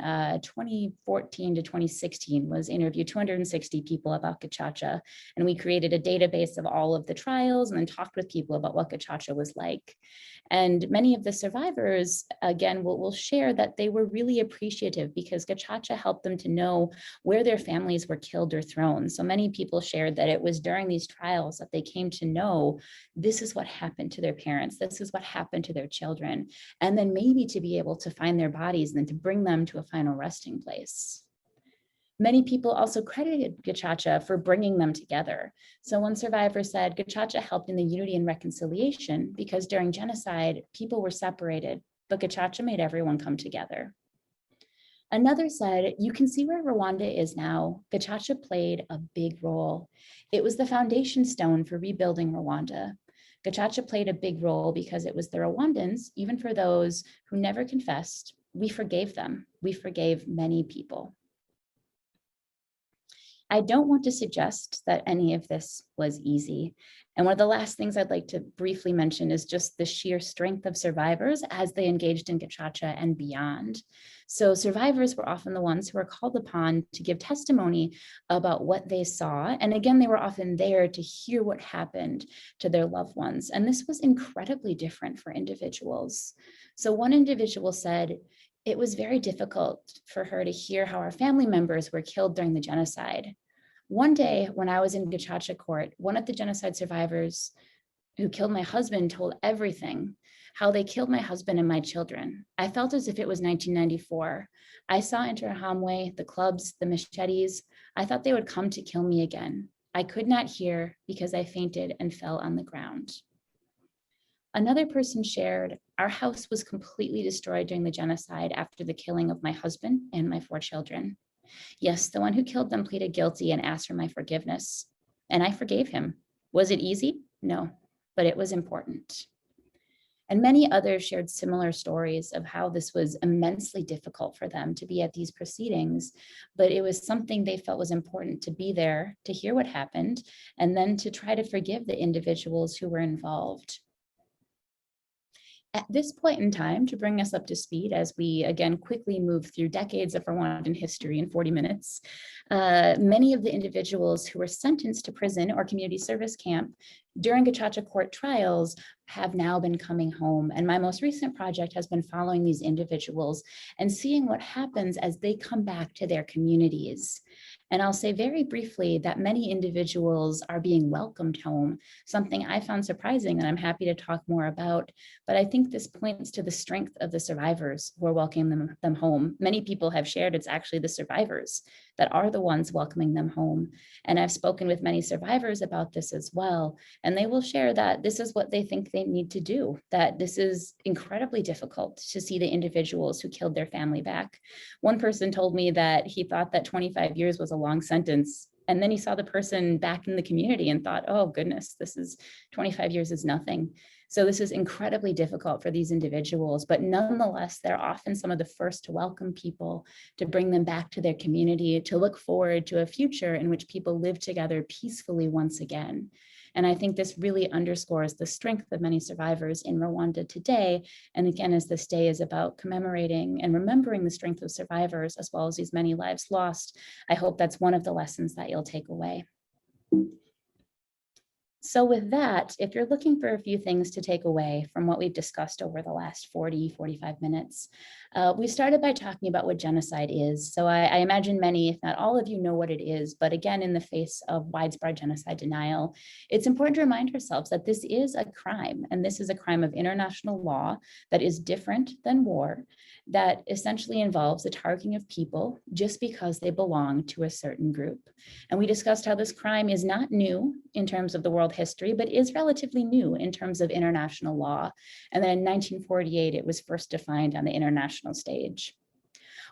2014 to 2016 was interview 260 people about Gacaca. And we created a database of all of the trials and then talked with people about what Gacaca was like. And many of the survivors, again, will share that they were really appreciative because Gacaca helped them to know where their families were killed or thrown. So many people shared that it was during these trials that they came to know this is what happened to their parents, this is what happened to their children, and then maybe to be able to find their bodies and then to bring them to a final resting place. Many people also credited Gacaca for bringing them together. So one survivor said, Gacaca helped in the unity and reconciliation because during genocide, people were separated, but Gacaca made everyone come together. Another said, you can see where Rwanda is now. Gacaca played a big role. It was the foundation stone for rebuilding Rwanda. Gacaca played a big role because it was the Rwandans, even for those who never confessed, we forgave them. We forgave many people. I don't want to suggest that any of this was easy. And one of the last things I'd like to briefly mention is just the sheer strength of survivors as they engaged in Gacaca and beyond. So survivors were often the ones who were called upon to give testimony about what they saw. And again, they were often there to hear what happened to their loved ones. And this was incredibly different for individuals. So one individual said, it was very difficult for her to hear how our family members were killed during the genocide. One day when I was in Gacaca court, one of the genocide survivors who killed my husband told everything. how they killed my husband and my children. I felt as if it was 1994. I saw Interahamwe, the clubs, the machetes. I thought they would come to kill me again. I could not hear because I fainted and fell on the ground. Another person shared, our house was completely destroyed during the genocide after the killing of my husband and my 4 children. Yes, the one who killed them pleaded guilty and asked for my forgiveness. And I forgave him. Was it easy? No, but it was important. And many others shared similar stories of how this was immensely difficult for them to be at these proceedings, but it was something they felt was important to be there, to hear what happened, and then to try to forgive the individuals who were involved. At this point in time, to bring us up to speed as we again quickly move through decades of Rwandan history in 40 minutes, many of the individuals who were sentenced to prison or community service camp during Gacaca court trials have now been coming home. And my most recent project has been following these individuals and seeing what happens as they come back to their communities. And I'll say very briefly that many individuals are being welcomed home, something I found surprising that I'm happy to talk more about. But I think this points to the strength of the survivors who are welcoming them home. Many people have shared it's actually the survivors that are the ones welcoming them home. And I've spoken with many survivors about this as well. And they will share that this is what they think they need to do, that this is incredibly difficult to see the individuals who killed their family back. One person told me that he thought that 25 years was a long sentence. And then he saw the person back in the community and thought, oh goodness, this is 25 years is nothing. So this is incredibly difficult for these individuals, but nonetheless, they're often some of the first to welcome people, to bring them back to their community, to look forward to a future in which people live together peacefully once again. And I think this really underscores the strength of many survivors in Rwanda today. And again, as this day is about commemorating and remembering the strength of survivors, as well as these many lives lost, I hope that's one of the lessons that you'll take away. So with that, if you're looking for a few things to take away from what we've discussed over the last 45 minutes, we started by talking about what genocide is. So I imagine many, if not all of you, know what it is, but again, in the face of widespread genocide denial, it's important to remind ourselves that this is a crime, and this is a crime of international law that is different than war, that essentially involves the targeting of people just because they belong to a certain group. And we discussed how this crime is not new in terms of the world history, but is relatively new in terms of international law. And then in 1948, it was first defined on the international stage.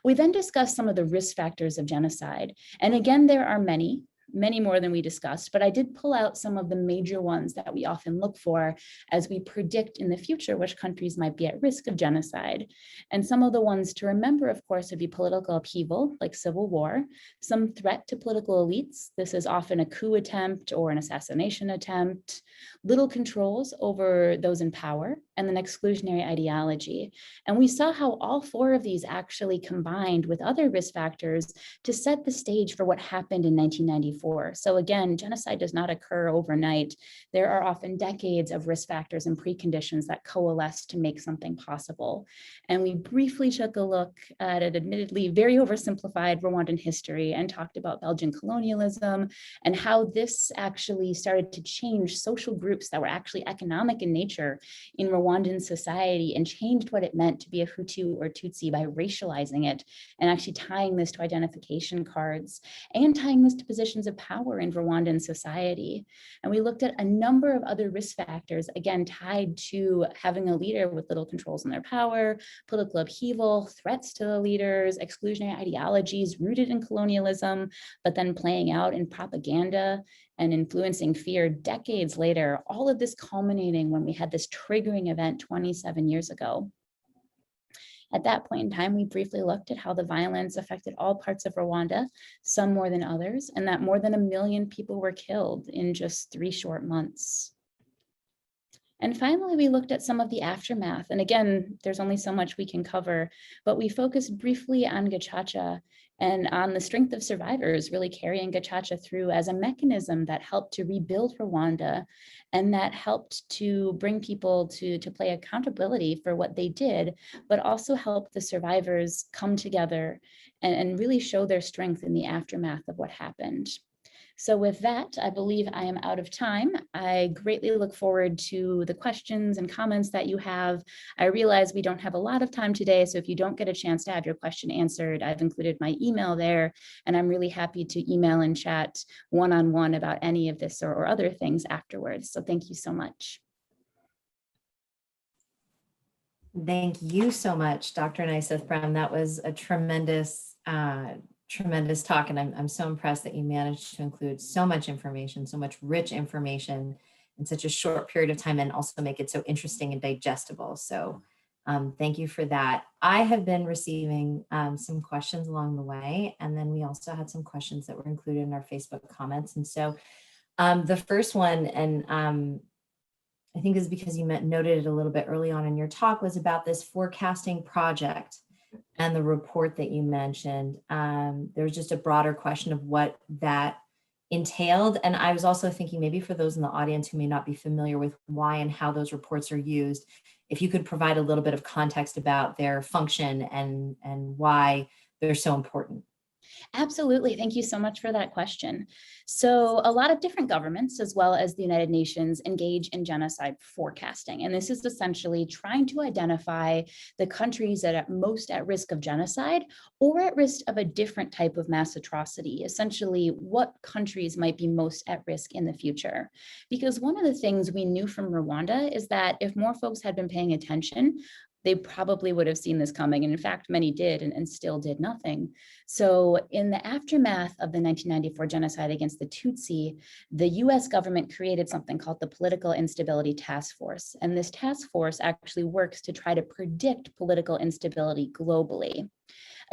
We then discussed some of the risk factors of genocide. And again, there are many more than we discussed, but I did pull out some of the major ones that we often look for as we predict in the future which countries might be at risk of genocide. And some of the ones to remember, of course, would be political upheaval, like civil war, some threat to political elites. This is often a coup attempt or an assassination attempt, little controls over those in power, and then exclusionary ideology. And we saw how all 4 of these actually combined with other risk factors to set the stage for what happened in 1994. So again, genocide does not occur overnight. There are often decades of risk factors and preconditions that coalesce to make something possible. And we briefly took a look at an admittedly very oversimplified Rwandan history and talked about Belgian colonialism and how this actually started to change social groups that were actually economic in nature in Rwandan society and changed what it meant to be a Hutu or Tutsi by racializing it and actually tying this to identification cards and tying this to positions of power in Rwandan society. And we looked at a number of other risk factors, again, tied to having a leader with little controls on their power, political upheaval, threats to the leaders, exclusionary ideologies rooted in colonialism, but then playing out in propaganda and influencing fear decades later, all of this culminating when we had this triggering event 27 years ago. At that point in time, we briefly looked at how the violence affected all parts of Rwanda, some more than others, and that more than 1 million people were killed in just 3 short months. And finally, we looked at some of the aftermath. And again, there's only so much we can cover, but we focused briefly on Gacaca and on the strength of survivors really carrying Gacaca through as a mechanism that helped to rebuild Rwanda and that helped to bring people to play accountability for what they did, but also help the survivors come together and really show their strength in the aftermath of what happened. So with that, I believe I am out of time. I greatly look forward to the questions and comments that you have. I realize we don't have a lot of time today, so if you don't get a chance to have your question answered, I've included my email there, and I'm really happy to email and chat one-on-one about any of this or other things afterwards. So thank you so much. Thank you so much, Dr. Nyseth Brehm. That was a tremendous, tremendous talk. And I'm so impressed that you managed to include so much information, so much rich information in such a short period of time, and also make it so interesting and digestible. So thank you for that. I have been receiving some questions along the way. And then we also had some questions that were included in our Facebook comments. And so the first one, and I think is because you noted it a little bit early on in your talk, was about this forecasting project and the report that you mentioned. There was just a broader question of what that entailed. And I was also thinking, maybe for those in the audience who may not be familiar with why and how those reports are used, if you could provide a little bit of context about their function and why they're so important. Absolutely. Thank you so much for that question. So a lot of different governments, as well as the United Nations, engage in genocide forecasting. And this is essentially trying to identify the countries that are most at risk of genocide or at risk of a different type of mass atrocity, essentially what countries might be most at risk in the future. Because one of the things we knew from Rwanda is that if more folks had been paying attention, they probably would have seen this coming. And in fact, many did and still did nothing. So in the aftermath of the 1994 genocide against the Tutsi, the US government created something called the Political Instability Task Force. And this task force actually works to try to predict political instability globally.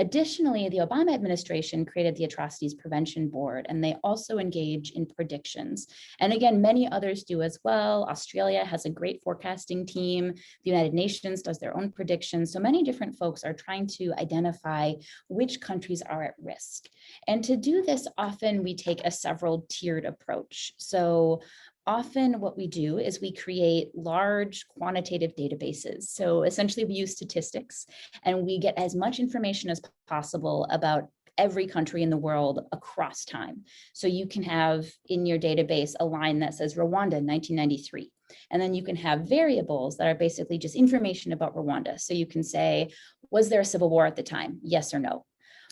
Additionally, the Obama administration created the Atrocities Prevention Board, and they also engage in predictions. And again, many others do as well. Australia has a great forecasting team. The United Nations does their own predictions. So many different folks are trying to identify which countries are at risk. And to do this, often we take a several tiered approach. So often what we do is we create large quantitative databases. So essentially we use statistics and we get as much information as possible about every country in the world across time. So you can have in your database a line that says Rwanda 1993. And then you can have variables that are basically just information about Rwanda. So you can say, was there a civil war at the time? Yes or no.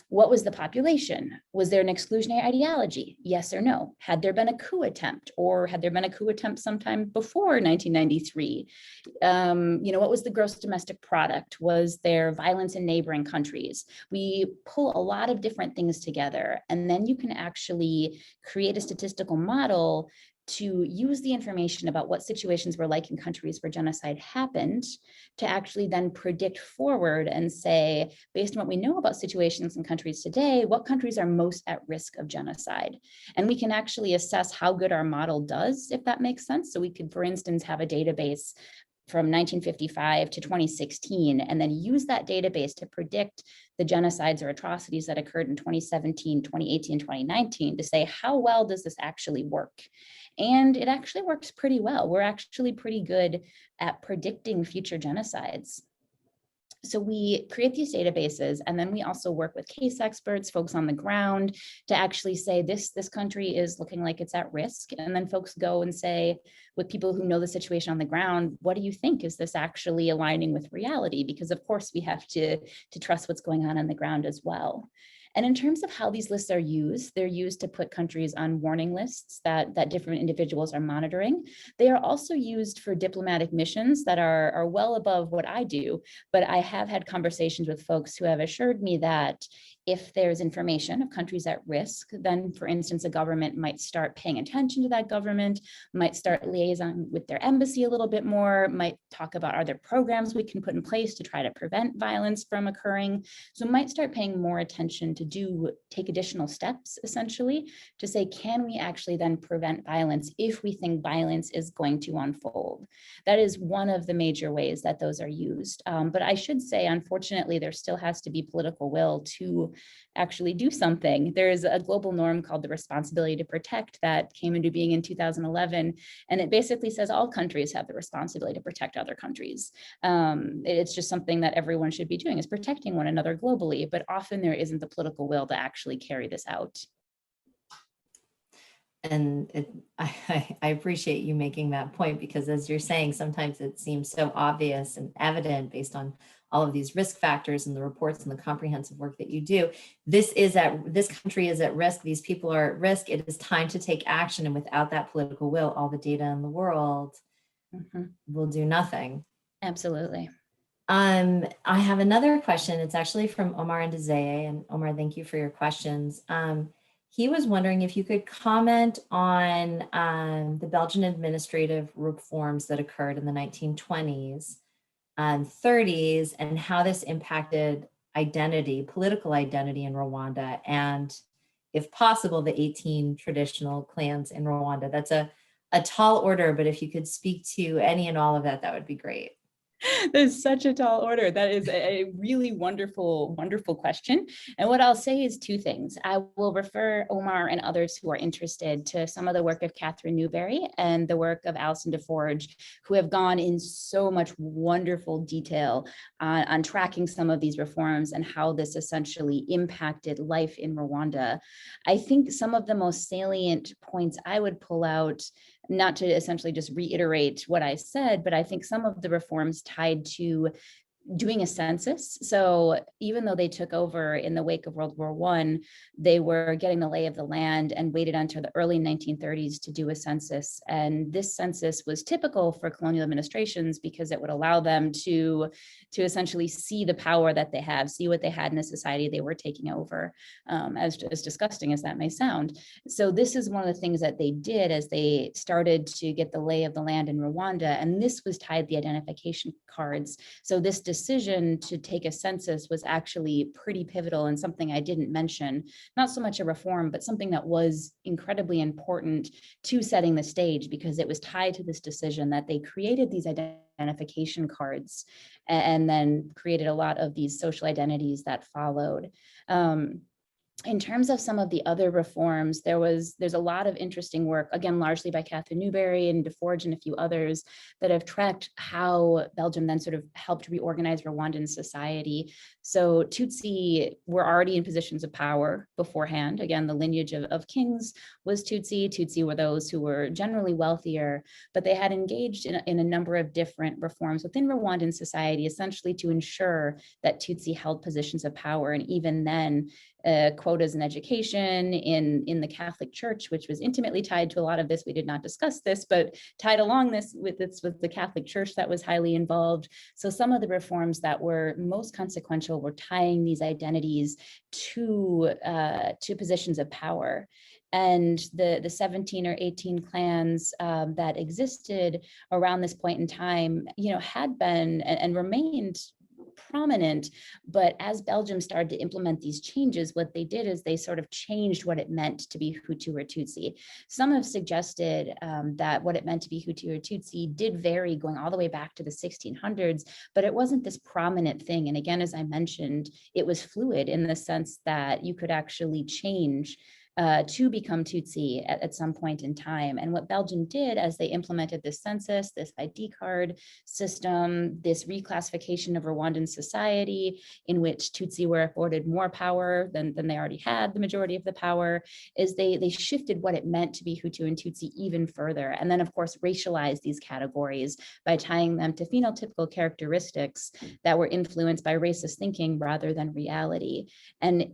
What was the population? Was there an exclusionary ideology? Yes or no? Had there been a coup attempt, or had there been a coup attempt sometime before 1993? What was the gross domestic product? Was there violence in neighboring countries? We pull a lot of different things together, and then you can actually create a statistical model to use the information about what situations were like in countries where genocide happened to actually then predict forward and say, based on what we know about situations in countries today, what countries are most at risk of genocide? And we can actually assess how good our model does, if that makes sense. So we could, for instance, have a database from 1955 to 2016, and then use that database to predict the genocides or atrocities that occurred in 2017, 2018, 2019 to say, how well does this actually work? And it actually works pretty well. We're actually pretty good at predicting future genocides. So we create these databases, and then we also work with case experts, folks on the ground, to actually say this country is looking like it's at risk. And then folks go and say, with people who know the situation on the ground, what do you think? Is this actually aligning with reality? Because of course we have to trust what's going on the ground as well. And in terms of how these lists are used, they're used to put countries on warning lists that different individuals are monitoring. They are also used for diplomatic missions that are well above what I do, but I have had conversations with folks who have assured me that if there's information of countries at risk, then for instance, a government might start paying attention to that government, might start liaison with their embassy a little bit more, might talk about, are there programs we can put in place to try to prevent violence from occurring? So might start paying more attention to take additional steps, essentially, to say, can we actually then prevent violence if we think violence is going to unfold? That is one of the major ways that those are used. But I should say, unfortunately, there still has to be political will to actually do something. There's a global norm called the Responsibility to Protect that came into being in 2011, and it basically says all countries have the responsibility to protect other countries. It's just something that everyone should be doing, is protecting one another globally, but often there isn't the political will to actually carry this out. And I appreciate you making that point, because as you're saying, sometimes it seems so obvious and evident based on all of these risk factors and the reports and the comprehensive work that you do. This country is at risk. These people are at risk. It is time to take action. And without that political will, all the data in the world will do nothing. Absolutely. I have another question. It's actually from Omar and Ndizeye. And Omar, thank you for your questions. He was wondering if you could comment on the Belgian administrative reforms that occurred in the 1920s and 30s, and how this impacted political identity in Rwanda, and if possible, the 18 traditional clans in Rwanda. That's a tall order, but if you could speak to any and all of that, that would be great. That's such a tall order. That is a really wonderful, wonderful question. And what I'll say is two things. I will refer Omar and others who are interested to some of the work of Catherine Newberry and the work of Alison DeForge, who have gone in so much wonderful detail on tracking some of these reforms and how this essentially impacted life in Rwanda. I think some of the most salient points I would pull out, not to essentially just reiterate what I said, but I think some of the reforms tied to doing a census. So even though they took over in the wake of World War I, they were getting the lay of the land and waited until the early 1930s to do a census. And this census was typical for colonial administrations because it would allow them to essentially see the power that they have, see what they had in a society they were taking over, as disgusting as that may sound. So this is one of the things that they did as they started to get the lay of the land in Rwanda. And this was tied to the identification cards. So this decision to take a census was actually pretty pivotal, and something I didn't mention, not so much a reform, but something that was incredibly important to setting the stage, because it was tied to this decision that they created these identification cards and then created a lot of these social identities that followed. In terms of some of the other reforms, there's a lot of interesting work, again, largely by Catherine Newberry and DeForge and a few others, that have tracked how Belgium then sort of helped reorganize Rwandan society. So Tutsi were already in positions of power beforehand. Again, the lineage of kings was Tutsi. Tutsi were those who were generally wealthier, but they had engaged in a number of different reforms within Rwandan society, essentially to ensure that Tutsi held positions of power. And even then, quotas in education, in the Catholic Church, which was intimately tied to a lot of this. We did not discuss this, but tied along this with the Catholic Church that was highly involved. So some of the reforms that were most consequential were tying these identities to positions of power. And the 17 or 18 clans that existed around this point in time, had been and remained prominent. But as Belgium started to implement these changes, what they did is they sort of changed what it meant to be Hutu or Tutsi. Some have suggested that what it meant to be Hutu or Tutsi did vary going all the way back to the 1600s, but it wasn't this prominent thing. And again, as I mentioned, it was fluid in the sense that you could actually change to become Tutsi at some point in time. And what Belgium did as they implemented this census, this ID card system, this reclassification of Rwandan society in which Tutsi were afforded more power than they already had, the majority of the power, is they shifted what it meant to be Hutu and Tutsi even further. And then of course, racialized these categories by tying them to phenotypical characteristics that were influenced by racist thinking rather than reality. And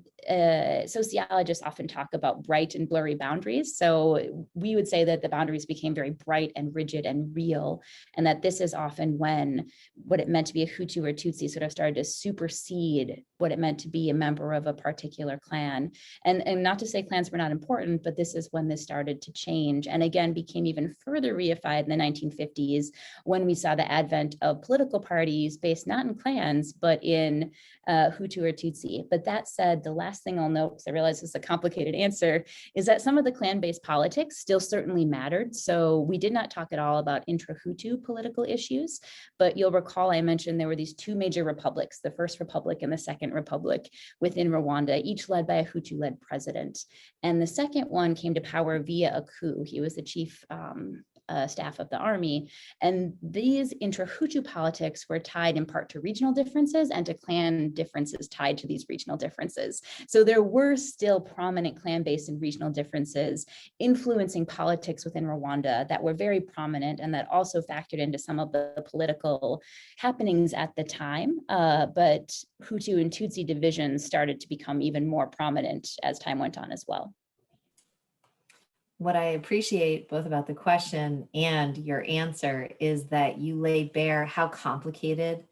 sociologists often talk about bright and blurry boundaries. So we would say that the boundaries became very bright and rigid and real, and that this is often when what it meant to be a Hutu or Tutsi sort of started to supersede what it meant to be a member of a particular clan. And not to say clans were not important, but this is when this started to change, and again became even further reified in the 1950s when we saw the advent of political parties based not in clans, but in Hutu or Tutsi. But that said, the last thing I'll note, because I realize it's a complicated answer, is that some of the clan-based politics still certainly mattered. So we did not talk at all about intra-Hutu political issues, but you'll recall I mentioned there were these two major republics, the First Republic and the Second Republic within Rwanda, each led by a Hutu-led president. And the second one came to power via a coup. He was the chief staff of the army. And these intra-Hutu politics were tied in part to regional differences and to clan differences tied to these regional differences. So there were still prominent clan-based and regional differences influencing politics within Rwanda that were very prominent and that also factored into some of the political happenings at the time. But Hutu and Tutsi divisions started to become even more prominent as time went on as well. What I appreciate both about the question and your answer is that you lay bare how complicated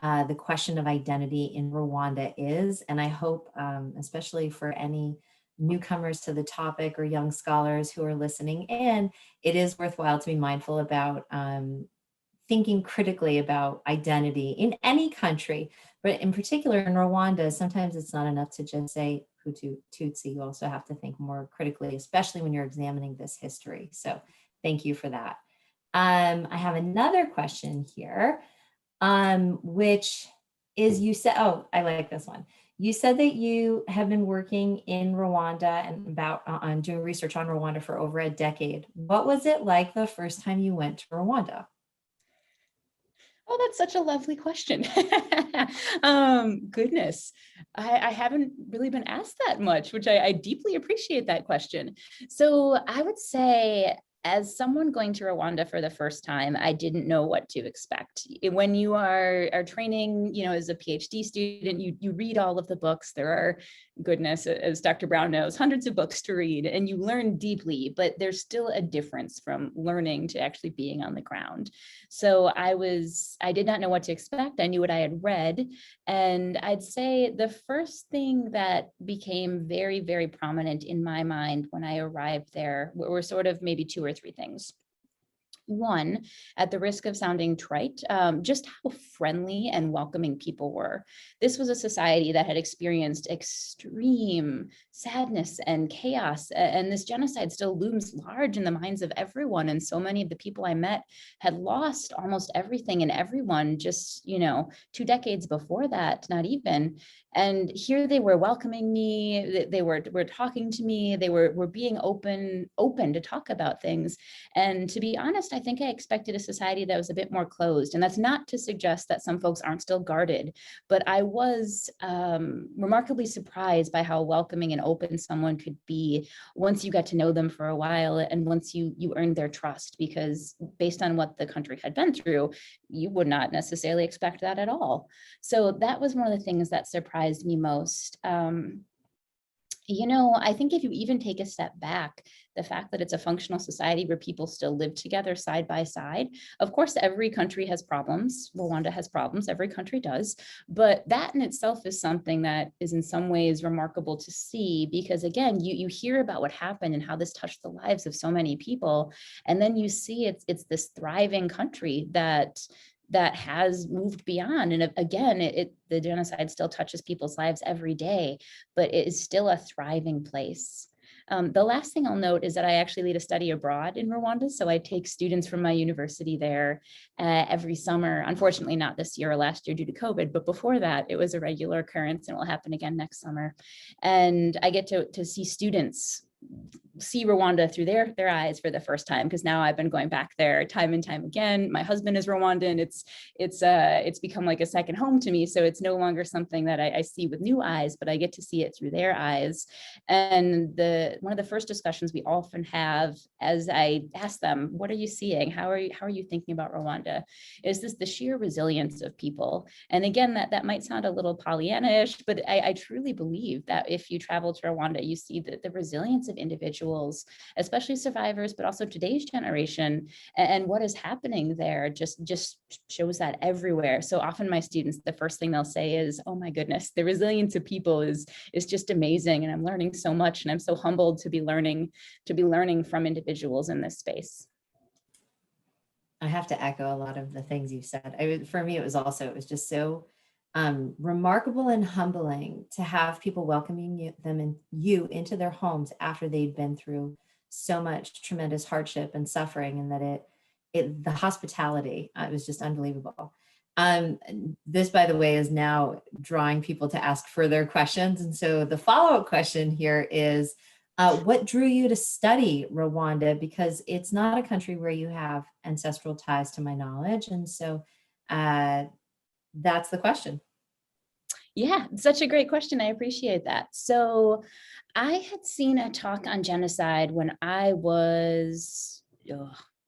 the question of identity in Rwanda is. And I hope, especially for any newcomers to the topic or young scholars who are listening in, it is worthwhile to be mindful about thinking critically about identity in any country, but in particular in Rwanda, sometimes it's not enough to just say Hutu, Tutsi. You also have to think more critically, especially when you're examining this history. So thank you for that. I have another question here, which is you said, oh, I like this one. You said that you have been working in Rwanda and on doing research on Rwanda for over a decade. What was it like the first time you went to Rwanda? Oh, that's such a lovely question. Goodness, I haven't really been asked that much, which I deeply appreciate that question. So I would say, as someone going to Rwanda for the first time, I didn't know what to expect. When you are training, as a PhD student, you read all of the books. There are, goodness, as Dr. Brown knows, hundreds of books to read, and you learn deeply, but there's still a difference from learning to actually being on the ground. So I did not know what to expect. I knew what I had read. And I'd say the first thing that became very, very prominent in my mind when I arrived there were sort of maybe two or three things. One, at the risk of sounding trite, just how friendly and welcoming people were. This was a society that had experienced extreme sadness and chaos, and this genocide still looms large in the minds of everyone. And so many of the people I met had lost almost everything and everyone just, 2 decades before that, not even. And here they were welcoming me, they were talking to me, they were being open to talk about things. And to be honest, I think I expected a society that was a bit more closed. And that's not to suggest that some folks aren't still guarded, but I was remarkably surprised by how welcoming and open someone could be once you got to know them for a while and once you earned their trust, because based on what the country had been through, you would not necessarily expect that at all. So that was one of the things that surprised me most. I think if you even take a step back, the fact that it's a functional society where people still live together side by side, of course, every country has problems. Rwanda has problems, every country does. But that in itself is something that is in some ways remarkable to see, because again, you hear about what happened and how this touched the lives of so many people. And then you see it's this thriving country that has moved beyond. And again, the genocide still touches people's lives every day, but it is still a thriving place. The last thing I'll note is that I actually lead a study abroad in Rwanda. So I take students from my university there every summer. Unfortunately, not this year or last year due to COVID, but before that, it was a regular occurrence and will happen again next summer. And I get to see students see Rwanda through their eyes for the first time, because now I've been going back there time and time again. My husband is Rwandan. It's become like a second home to me. So it's no longer something that I see with new eyes, but I get to see it through their eyes. And one of the first discussions we often have, as I ask them, what are you seeing? How are you thinking about Rwanda? Is this the sheer resilience of people? And again, that might sound a little Pollyanna-ish, but I truly believe that if you travel to Rwanda, you see that the resilience of individuals, especially survivors, but also today's generation, and what is happening there just shows that everywhere. So often my students, the first thing they'll say is, oh my goodness, the resilience of people is just amazing. And I'm learning so much, and I'm so humbled to be learning from individuals in this space. I have to echo a lot of the things you said. For me, it was just so remarkable and humbling to have people welcoming you into their homes after they'd been through so much tremendous hardship and suffering, and that the hospitality, it was just unbelievable. This, by the way, is now drawing people to ask further questions. And so the follow-up question here is, What drew you to study Rwanda? Because it's not a country where you have ancestral ties to my knowledge. And so that's the question. Yeah, such a great question. I appreciate that. So I had seen a talk on genocide when I was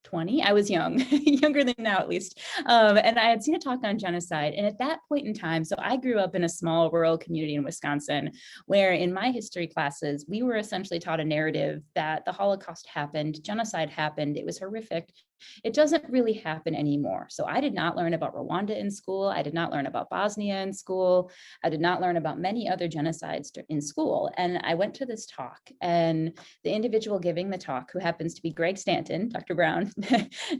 20. I was young, younger than now at least. And I had seen a talk on genocide. And at that point in time, so I grew up in a small rural community in Wisconsin, where in my history classes, we were essentially taught a narrative that the Holocaust happened, genocide happened, it was horrific. It doesn't really happen anymore. So I did not learn about Rwanda in school. I did not learn about Bosnia in school. I did not learn about many other genocides in school. And I went to this talk, and the individual giving the talk, who happens to be Greg Stanton, Dr. Brown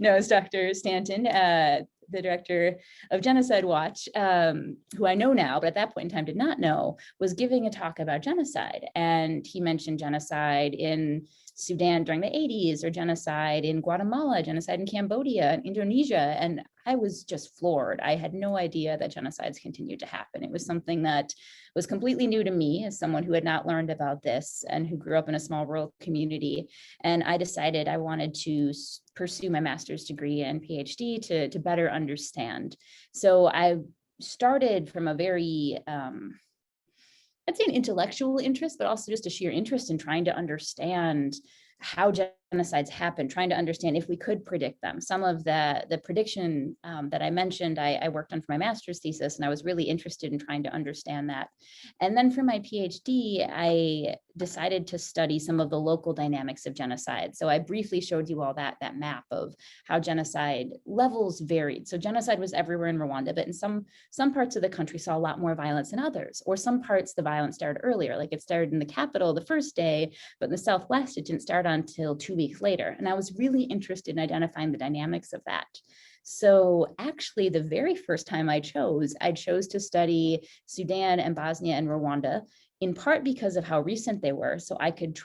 knows Dr. Stanton, the director of Genocide Watch, who I know now, but at that point in time did not know, was giving a talk about genocide. And he mentioned genocide in Sudan during the 80s, or genocide in Guatemala, genocide in Cambodia and Indonesia. And I was just floored. I had no idea that genocides continued to happen. It was something that was completely new to me as someone who had not learned about this and who grew up in a small rural community. And I decided I wanted to pursue my master's degree and PhD to better understand. So I started from a very, I'd say an intellectual interest, but also just a sheer interest in trying to understand how genocides happen, trying to understand if we could predict them. Some of the prediction that I mentioned, I worked on for my master's thesis, and I was really interested in trying to understand that. And then for my PhD, I decided to study some of the local dynamics of genocide. So I briefly showed you all that map of how genocide levels varied. So genocide was everywhere in Rwanda, but in some parts of the country saw a lot more violence than others, or some parts the violence started earlier, like it started in the capital the first day, but in the Southwest, it didn't start until 2 weeks later. And I was really interested in identifying the dynamics of that. So actually, the very first time I chose to study Sudan and Bosnia and Rwanda, in part because of how recent they were. So I could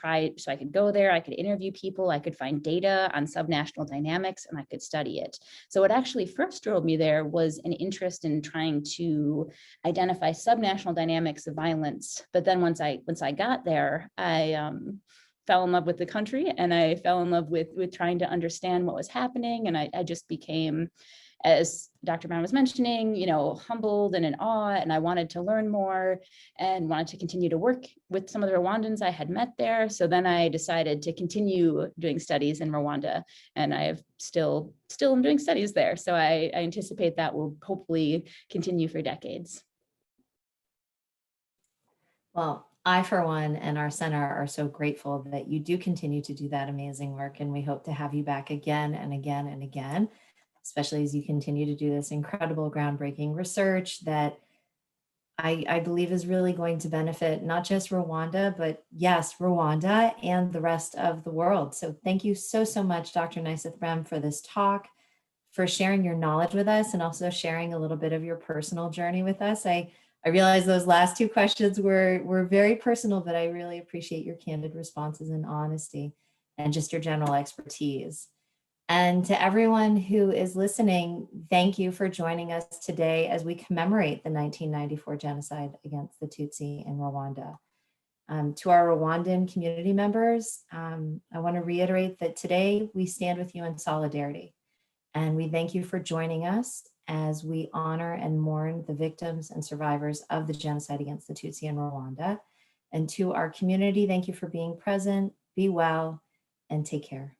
go there, I could interview people, I could find data on subnational dynamics, and I could study it. So what actually first drove me there was an interest in trying to identify subnational dynamics of violence. But then once I got there, I fell in love with the country, and I fell in love with trying to understand what was happening. And I just became, as Dr. Brown was mentioning, humbled and in awe, and I wanted to learn more and wanted to continue to work with some of the Rwandans I had met there. So then I decided to continue doing studies in Rwanda, and I have still am doing studies there. So I anticipate that will hopefully continue for decades. Well, I, for one, and our center are so grateful that you do continue to do that amazing work. And we hope to have you back again and again and again, especially as you continue to do this incredible, groundbreaking research that I believe is really going to benefit not just Rwanda, but yes, Rwanda and the rest of the world. So thank you so, so much, Dr. Nyseth Brehm, for this talk, for sharing your knowledge with us, and also sharing a little bit of your personal journey with us. I realize those last two questions were very personal, but I really appreciate your candid responses and honesty and just your general expertise. And to everyone who is listening, thank you for joining us today as we commemorate the 1994 genocide against the Tutsi in Rwanda. To our Rwandan community members, I want to reiterate that today we stand with you in solidarity. And we thank you for joining us as we honor and mourn the victims and survivors of the genocide against the Tutsi in Rwanda. And to our community, thank you for being present, be well, and take care.